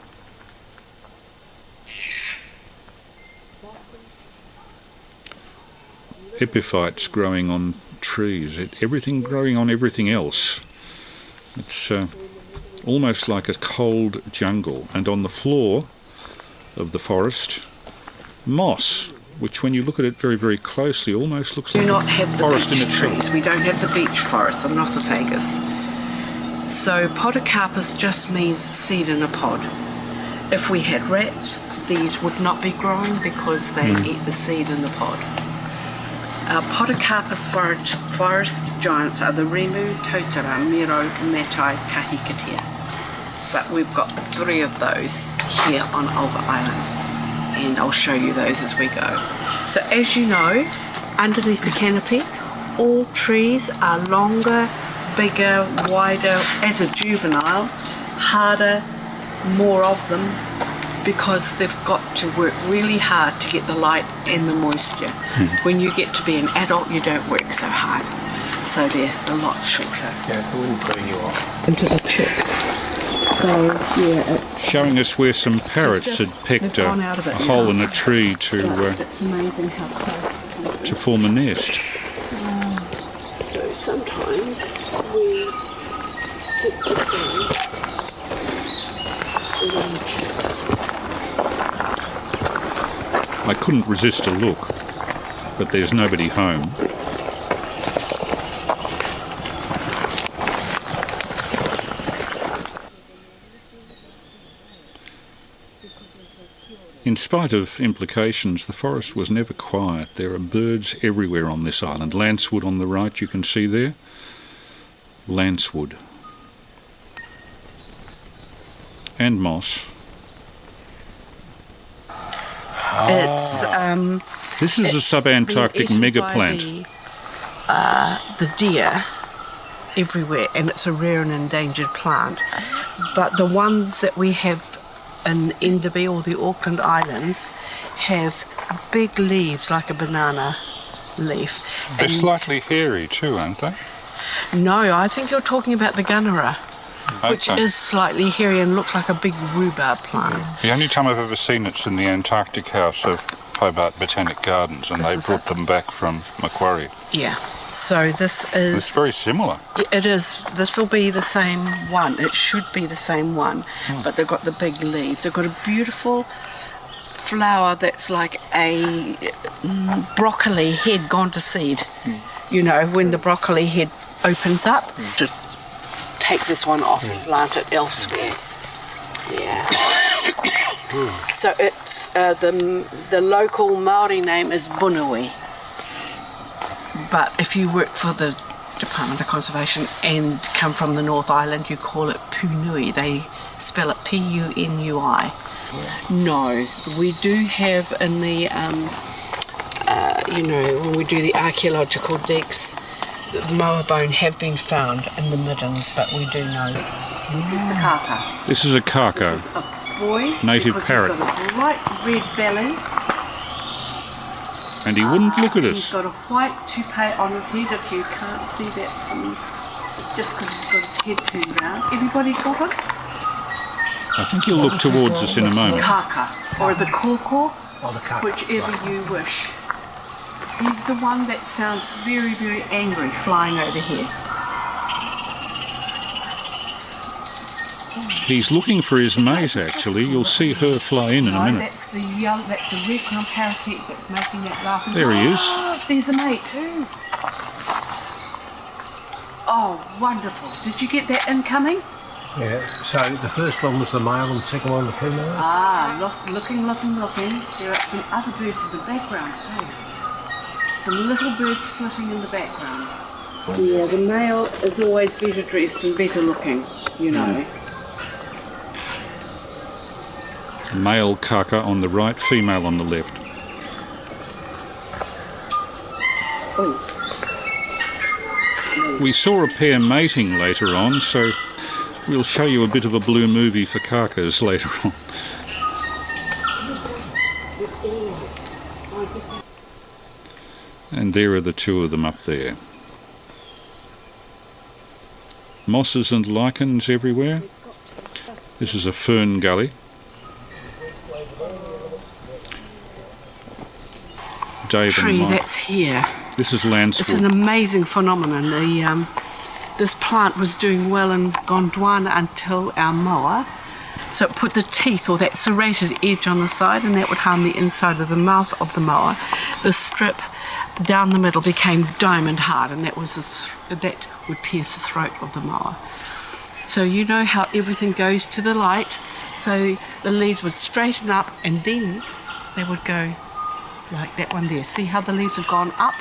S1: Epiphytes growing on trees, everything growing on everything else. It's almost like a cold jungle. And on the floor of the forest, moss, which when you look at it very, very closely, almost looks like a forest in itself.
S8: Trees. We don't have the beech forest, the Nothofagus. So podocarpus just means seed in a pod. If we had rats, these would not be growing because they eat the seed in the pod. Our podocarpus forest giants are the rimu, totara, miro, matai, kahikatea. But we've got 3 of those here on Ulva Island, and I'll show you those as we go. So as you know, underneath the canopy, all trees are longer, bigger, wider, as a juvenile, harder, more of them, because they've got to work really hard to get the light and the moisture. When you get to be an adult, you don't work so hard. So they're a lot shorter.
S5: Yeah, it wouldn't burn you off.
S8: Into the chicks. So, yeah, it's
S1: showing us where some parrots had pecked a hole in a tree to
S8: it's amazing how close
S1: to form a nest.
S8: So sometimes we get to see little chicks.
S1: I couldn't resist a look, but there's nobody home. In spite of implications, the forest was never quiet. There are birds everywhere on this island. Lancewood on the right, you can see there. Lancewood. And moss.
S8: It's
S1: this is a subantarctic megaplant.
S8: The deer everywhere, and it's a rare and endangered plant. But the ones that we have in Enderby or the Auckland Islands have big leaves like a banana leaf.
S2: They're slightly hairy too, aren't they?
S8: No, I think you're talking about the gunnera, which is slightly hairy and looks like a big rhubarb plant.
S2: The only time I've ever seen it's in the Antarctic house of Hobart Botanic Gardens, and they brought them back from Macquarie.
S8: Yeah. So this is...
S2: It's very similar.
S8: It is. This will be the same one. It should be the same one, but they've got the big leaves. They've got a beautiful flower that's like a broccoli head gone to seed. You know, when the broccoli head opens up, to take this one off and plant it elsewhere. Yeah. So it's the local Maori name is Bunui. But if you work for the Department of Conservation and come from the North Island, you call it Punui. They spell it P-U-N-U-I. No, we do have in the, you know, when we do the archaeological digs, moa bone have been found in the middens, but we do know. This is the kaka.
S1: This is a kaka.
S8: This is a boy.
S1: Native parrot.
S8: He's got a bright red belly.
S1: And he wouldn't look at us.
S8: He's got a white toupee on his head, if you can't see that from... It's just because he's got his head turned round. Everybody got it?
S1: I think he'll look towards us in a moment.
S8: Kaka, or the koko, whichever you wish. He's the one that sounds very, very angry flying over here.
S1: He's looking for his mate, actually. You'll see her fly in a minute.
S8: That's the that's a red-crowned parakeet that's making that laughing.
S1: There he is.
S8: There's a mate too. Oh, wonderful. Did you get that incoming?
S3: Yeah, so the first one was the male and the second one the female.
S8: Ah, looking. There are some other birds in the background too. Some little birds flitting in the background. Yeah, the male is always better dressed and better looking, you know.
S1: Male kaka on the right, female on the left.
S8: Oh.
S1: We saw a pair mating later on, so we'll show you a bit of a blue movie for kakas later on. And there are the two of them up there. Mosses and lichens everywhere. This is a fern gully. Dave
S8: Tree
S1: and Mike.
S8: that's here.
S1: This is landscape.
S8: It's an amazing phenomenon. This plant was doing well in Gondwana until our mower. So it put the teeth or that serrated edge on the side, and that would harm the inside of the mouth of the mower. The strip down the middle became diamond hard, and that was that would pierce the throat of the mower. So you know how everything goes to the light. So the leaves would straighten up, and then they would go like that one there. See how the leaves have gone up?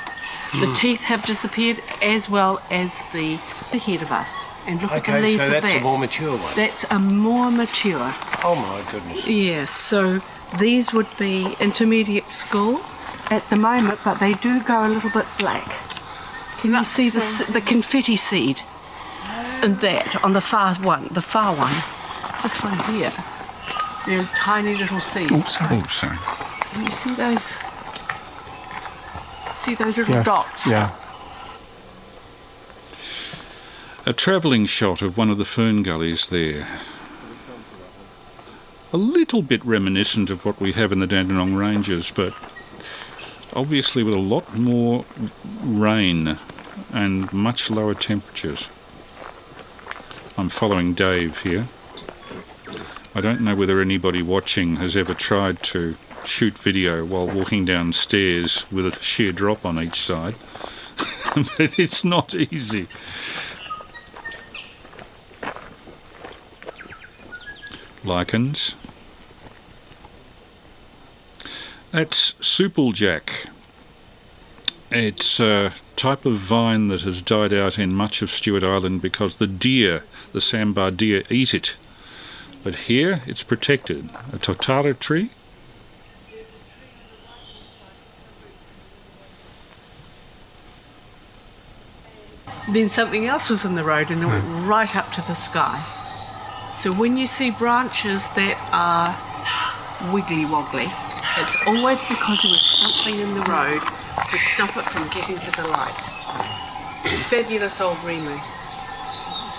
S8: The teeth have disappeared, as well as the head of us. And look at the leaves
S3: so
S8: of
S3: that's
S8: that.
S3: a more mature one.
S8: That's a more mature.
S3: Oh my goodness.
S8: Yes, so these would be intermediate school at the moment, but they do go a little bit black. Can you see the confetti seed in that on the far one? This one here. They're tiny little seeds.
S1: Oh, sorry.
S8: Can you see those? See those little dots?
S2: Yeah.
S1: A travelling shot of one of the fern gullies there. A little bit reminiscent of what we have in the Dandenong Ranges, but obviously with a lot more rain and much lower temperatures. I'm following Dave here. I don't know whether anybody watching has ever tried to shoot video while walking downstairs with a sheer drop on each side, but it's not easy. Lichens. That's Supplejack. It's a type of vine that has died out in much of Stewart Island because the deer, the sambar deer, eat it. But here it's protected. A totara tree.
S8: Then something else was in the road, and it went right up to the sky. So when you see branches that are wiggly woggly, it's always because there was something in the road to stop it from getting to the light. Fabulous old Remu.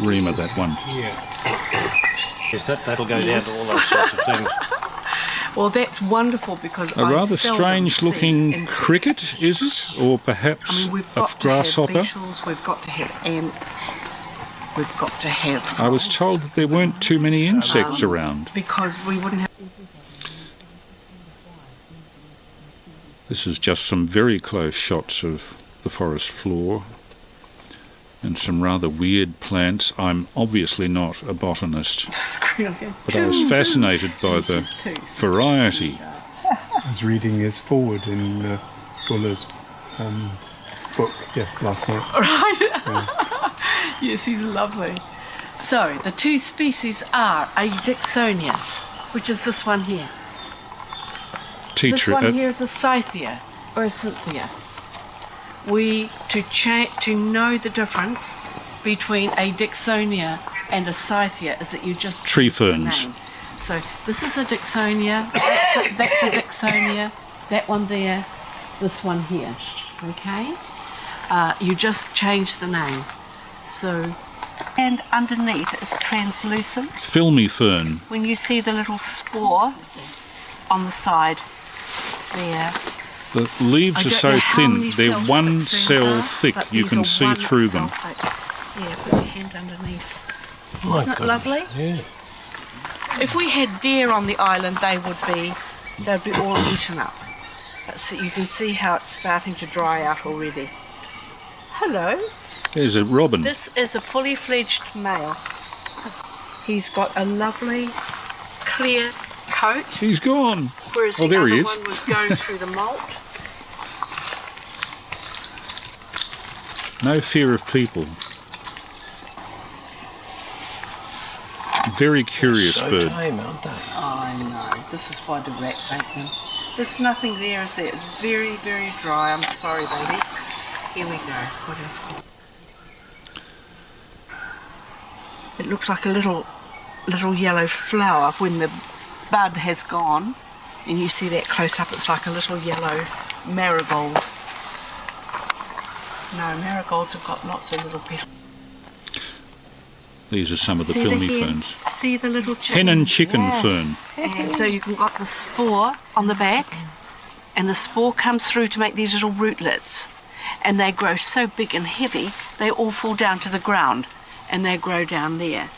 S1: Rema, that one.
S3: Yeah. Yes, that'll go down to all those sorts of things.
S8: Well, that's wonderful because
S1: A rather strange-looking cricket, is it? Or perhaps
S8: we've
S1: a
S8: got
S1: grasshopper?
S8: to have beetles, we've got to have ants, we've got to have frogs.
S1: I was told that there weren't too many insects around.
S8: Because we wouldn't have...
S1: This is just some very close shots of the forest floor and some rather weird plants. I'm obviously not a botanist, but I was fascinated by the variety.
S9: I was reading his forward in Fuller's book last night.
S8: Right. Yes, he's lovely. So the two species are a Dixonia, which is this one here. This one here is a Scythia or a Cynthia. To know the difference between a Dixonia and a Scythia is that you just
S1: tree
S8: change the
S1: ferns.
S8: name. So this is a Dixonia, that's a Dixonia, that one there, this one here. Okay? You just change the name. So, and underneath is translucent.
S1: Filmy fern.
S8: When you see the little spore on the side there.
S1: The leaves are so thin, they're one cell thick, you can see through them.
S8: Yeah, put your hand underneath. Isn't it lovely?
S3: Yeah.
S7: If we had deer on the island, they'd be all eaten up. But so you can see how it's starting to dry out already. Hello.
S1: There's a robin.
S7: This is a fully fledged male. He's got a lovely clear coat.
S1: He's gone.
S7: Whereas
S1: Oh,
S7: the
S1: there he
S7: other
S1: is.
S7: one was going through the molt.
S1: No fear of people. Very curious
S3: So
S1: bird.
S3: tame, aren't they?
S7: I know. This is why the rats ate them. There's nothing there, is there? It's very, very dry. I'm sorry, baby. Here we go. What else? It looks like a little yellow flower when the bud has gone. And you see that close up, it's like a little yellow marigold. No, marigolds have got lots of little petals.
S1: These are some of the
S7: See
S1: filmy
S7: the hen?
S1: ferns.
S7: See the little chickens?
S1: Hen and chicken fern.
S7: And so you can got the spore on the back, and the spore comes through to make these little rootlets, and they grow so big and heavy they all fall down to the ground, and they grow down there.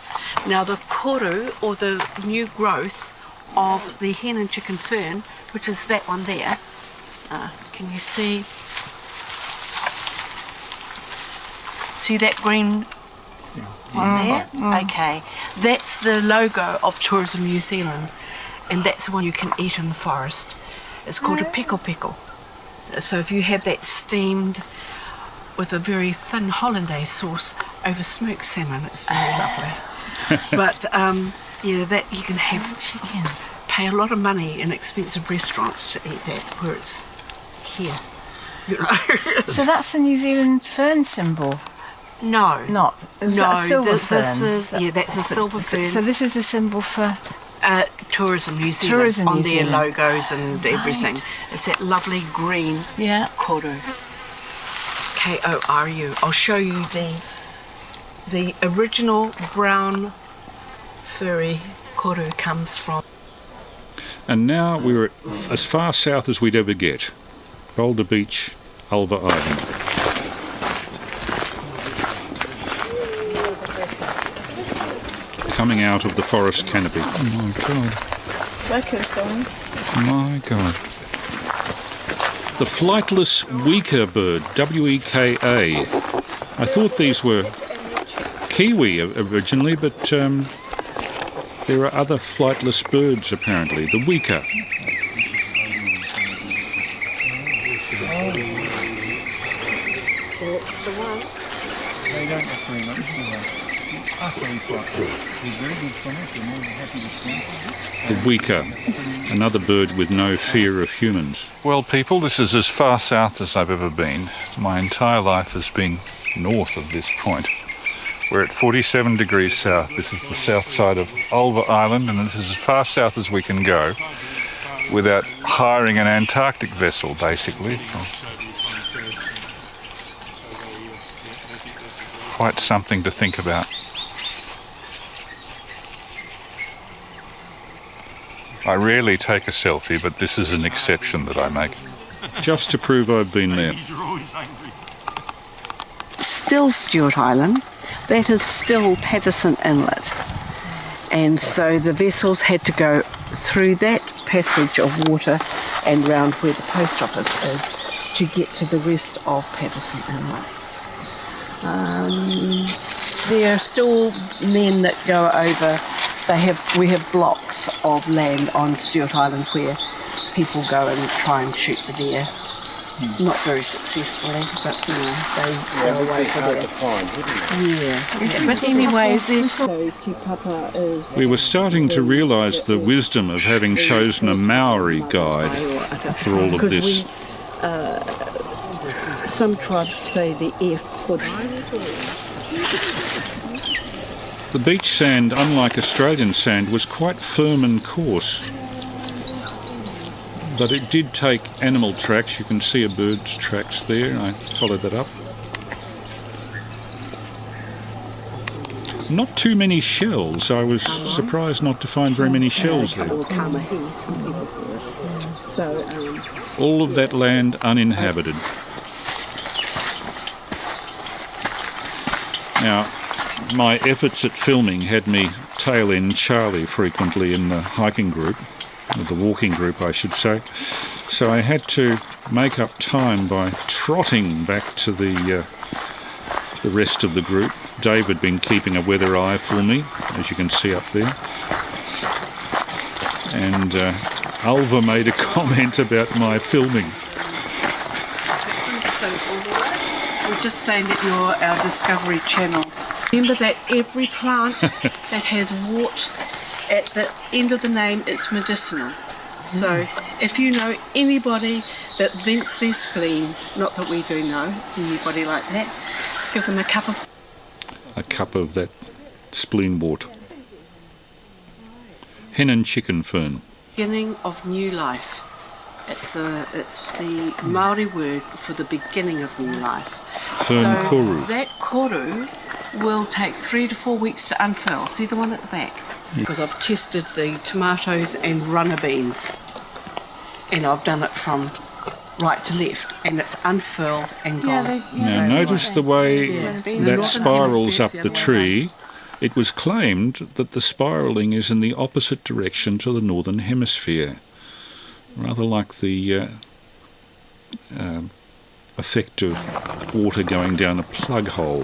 S7: Now the koru, or the new growth of the hen and chicken fern, which is that one there, can you see that green one there? Okay, that's the logo of Tourism New Zealand, and that's the one you can eat in the forest. It's called a pickle pickle. So if you have that steamed with a very thin hollandaise sauce over smoked salmon, it's very lovely. But yeah, that you can have chicken. Pay a lot of money in expensive restaurants to eat that, where it's here. You know.
S10: So that's the New Zealand fern symbol?
S7: No.
S10: Not? Is that a silver fern?
S7: That's a silver fern.
S10: So this is the symbol for?
S7: Tourism New Zealand.
S10: Tourism
S7: on
S10: New
S7: their
S10: Zealand.
S7: logos and everything. It's that lovely green koru. K-O-R-U. I'll show you the original brown furry koru comes from.
S1: And now we're as far south as we'd ever get. Boulder Beach, Ulva Island. Coming out of the forest canopy. Oh my God. My God. The flightless weaker bird, W-E-K-A. I thought these were kiwi originally, but there are other flightless birds apparently. The weaker.
S5: They don't look very much, do they? Utterly quite good. They're very good swimmers, they're more than happy to swim.
S1: The weaker. Another bird with no fear of humans.
S2: Well, people, this is as far south as I've ever been. My entire life has been north of this point. We're at 47 degrees south. This is the south side of Ulva Island, and this is as far south as we can go without hiring an Antarctic vessel, basically. So, quite something to think about. I rarely take a selfie, but this is an exception that I make.
S1: Just to prove I've been there.
S7: Still Stewart Island. That is still Patterson Inlet. And so the vessels had to go through that passage of water and round where the post office is to get to the rest of Patterson Inlet. There are still men that go over. We have blocks of land on Stewart Island where people go and try and shoot the deer. Not very successfully, but you know, they go away for
S3: Hard
S7: that.
S3: to find, wouldn't it?
S7: Yeah. But anyway, so Tipapa is.
S1: We were starting to realise the wisdom of having chosen a Maori guide for all of this.
S7: Some tribes say the F for.
S1: The beach sand, unlike Australian sand, was quite firm and coarse. But it did take animal tracks. You can see a bird's tracks there. I followed that up. Not too many shells. I was surprised not to find very many shells there. All of that land uninhabited. Now, my efforts at filming had me tail end Charlie frequently in the hiking group, or the walking group I should say, so I had to make up time by trotting back to the rest of the group. Dave had been keeping a weather eye for me, as you can see up there, and Ulva made a comment about my filming.
S8: We're just saying that you're our Discovery Channel. Remember that every plant that has wart at the end of the name, it's medicinal. So if you know anybody that vents their spleen, not that we do know anybody like that, give them a cup of
S1: that spleen wort. Hen and chicken fern.
S8: beginning of new life. It's the Maori word for the beginning of new life.
S1: Fern koru.
S8: That koru will take 3 to 4 weeks to unfurl. See the one at the back? Because I've tested the tomatoes and runner beans, and I've done it from right to left, and it's unfurled and gone.
S1: Now notice the way that spirals up the tree. It was claimed that the spiralling is in the opposite direction to the northern hemisphere, rather like the effect of water going down a plug hole,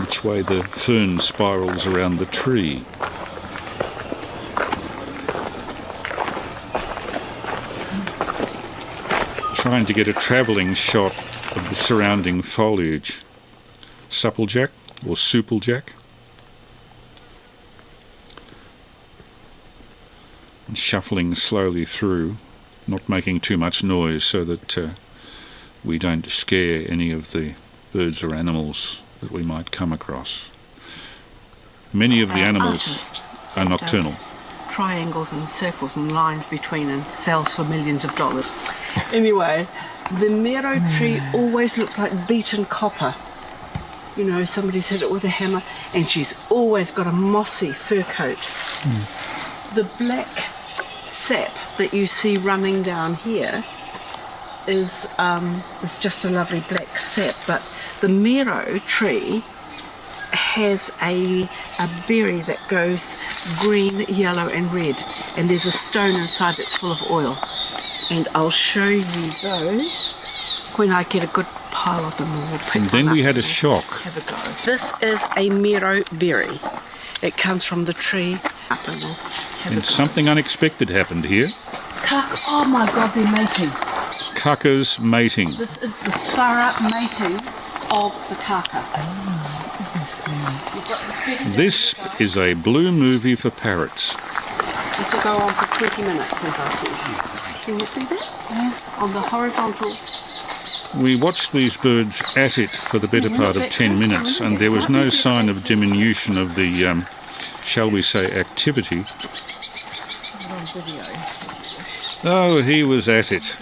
S1: which way the fern spirals around the tree. Trying to get a travelling shot of the surrounding foliage. Supplejack or supplejack. And shuffling slowly through, not making too much noise so that we don't scare any of the birds or animals that we might come across. Many of the animals are nocturnal.
S8: Triangles and circles and lines between and sells for millions of dollars. Anyway, the mero tree always looks like beaten copper. You know, somebody's hit it with a hammer, and she's always got a mossy fur coat. The black sap that you see running down here is just a lovely black sap, but the mero tree has a berry that goes green, yellow and red, and there's a stone inside that's full of oil, and I'll show you those when I get a good pile of them.
S1: And then we had a shock.
S8: Have a go. This is a mero berry. It comes from the tree up, and we'll have
S1: And something unexpected happened here.
S8: Oh my God, they're mating.
S1: Cuckers mating.
S8: This is the thorough mating of the kaka.
S1: This is a blue movie for parrots.
S8: This will go on for 20 minutes, as I see. Can you see that? Yeah. On the horizontal.
S1: We watched these birds at it for the better part of 10 minutes, and there was no sign of diminution of the, shall we say, activity. Oh, he was at it.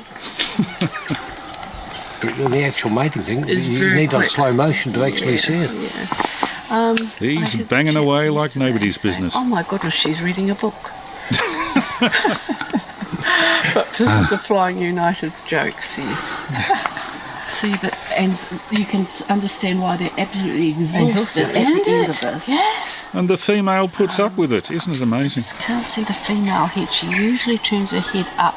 S3: The actual mating thing, you need on slow motion to actually see it.
S8: Yeah.
S1: He's banging away like nobody's business.
S8: Oh my goodness, she's reading a book. But this is a Flying United joke, sis. See that, and you can understand why they're absolutely exhausted at the end of this.
S10: Yes.
S1: And the female puts up with it. Isn't it amazing?
S8: Just can't see the female head. She usually turns her head up.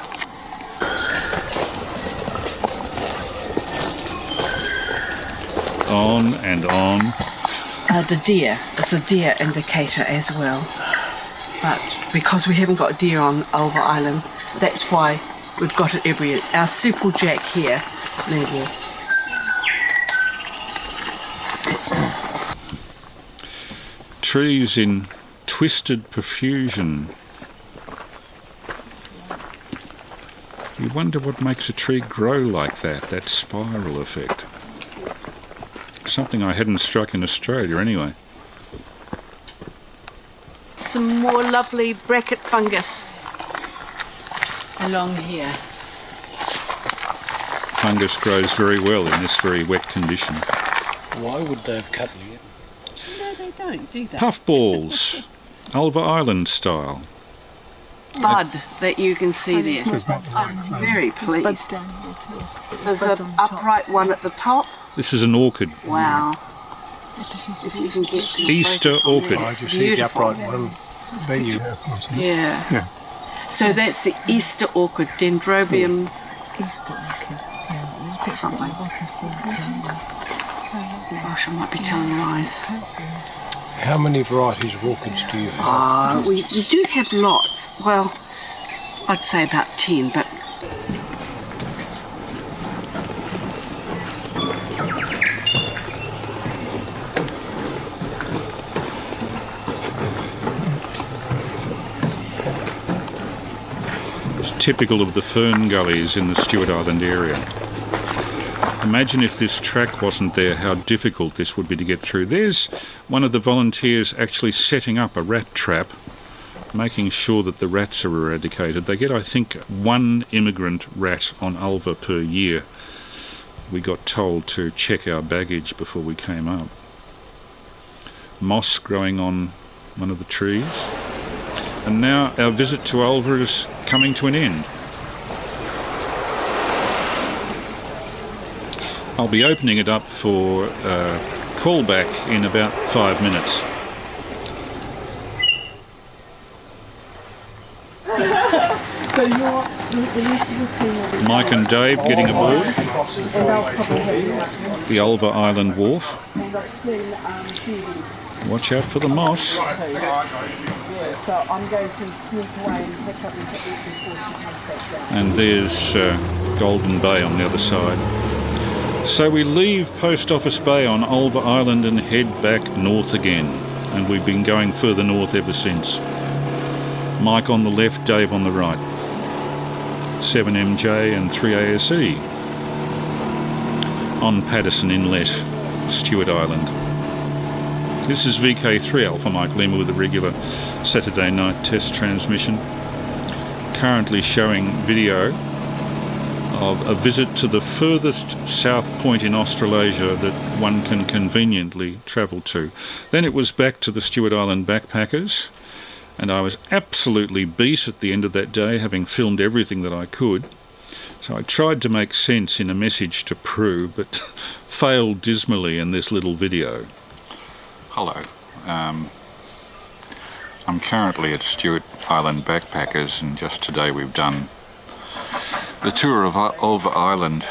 S1: On and on.
S8: The deer. It's a deer indicator as well. But because we haven't got deer on Ulva Island, that's why we've got it every year. Our supplejack here, level.
S1: Trees in twisted profusion. You wonder what makes a tree grow like that spiral effect. Something I hadn't struck in Australia anyway.
S8: Some more lovely bracket fungus along here.
S1: Fungus grows very well in this very wet condition.
S3: Why would they have cut it?
S8: No, they don't do that.
S1: Puffballs, Ulva Island style.
S8: Bud that you can see there. I'm very pleased. There's an upright one at the top.
S1: This is an orchid.
S8: Wow. If you can get
S1: Easter
S8: focus on
S1: orchid.
S8: that,
S9: I
S8: it's
S9: just need the
S8: beautiful.
S9: upright one venue.
S8: Yeah.
S9: Yeah.
S8: So that's the Easter orchid, Dendrobium
S10: Easter orchid. Yeah,
S8: something.
S10: I can see it.
S8: Gosh, I might be telling lies.
S3: How many varieties of orchids do you have?
S8: We do have lots. Well, I'd say about 10, but
S1: It's typical of the fern gullies in the Stewart Island area. Imagine if this track wasn't there, how difficult this would be to get through. There's one of the volunteers actually setting up a rat trap, making sure that the rats are eradicated. They get, I think, 1 immigrant rat on Ulva per year. We got told to check our baggage before we came up. Moss growing on one of the trees. And now our visit to Ulva is coming to an end. I'll be opening it up for callback in about 5 minutes. Mike and Dave getting aboard the Ulva Island wharf. Watch out for the moss.
S11: So I'm going to sneak away and pick up and put these before she comes back down.
S1: And there's Golden Bay on the other side. So we leave Post Office Bay on Ulva Island and head back north again. And we've been going further north ever since. Mike on the left, Dave on the right. 7MJ and 3ASE on Patterson Inlet, Stewart Island. This is VK3 Alpha Mike Lima with a regular Saturday night test transmission. Currently showing video of a visit to the furthest south point in Australasia that one can conveniently travel to. Then it was back to the Stewart Island backpackers, and I was absolutely beat at the end of that day, having filmed everything that I could. So I tried to make sense in a message to Prue, but failed dismally in this little video.
S2: Hello. I'm currently at Stewart Island Backpackers, and just today we've done the tour of Ulva Island,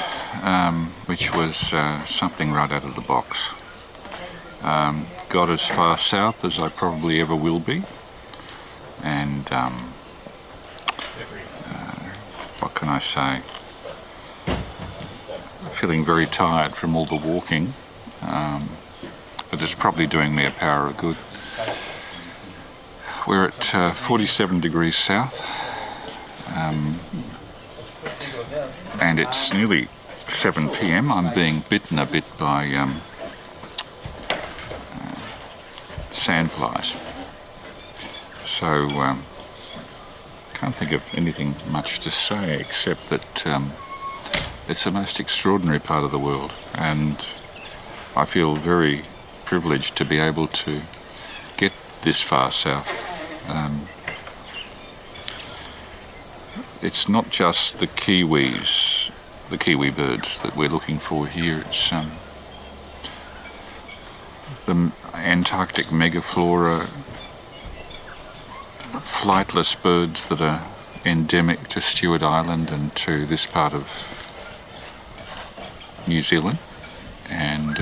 S2: which was something right out of the box. Got as far south as I probably ever will be, and what can I say? Feeling very tired from all the walking, but it's probably doing me a power of good. We're at 47 degrees south, and it's nearly 7 p.m. I'm being bitten a bit by sandflies. So can't think of anything much to say except that it's the most extraordinary part of the world, and I feel very privileged to be able to get this far south. It's not just the kiwis, the kiwi birds that we're looking for here. It's the Antarctic megaflora, flightless birds that are endemic to Stewart Island and to this part of New Zealand, and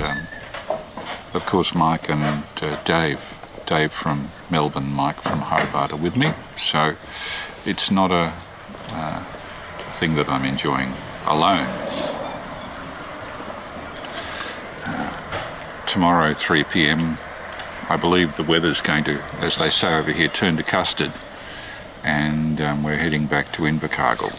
S2: of course Mike and Dave from Melbourne, Mike from Hobart are with me, so it's not a thing that I'm enjoying alone. Tomorrow 3 p.m. I believe the weather's going to, as they say over here, turn to custard, and we're heading back to Invercargill.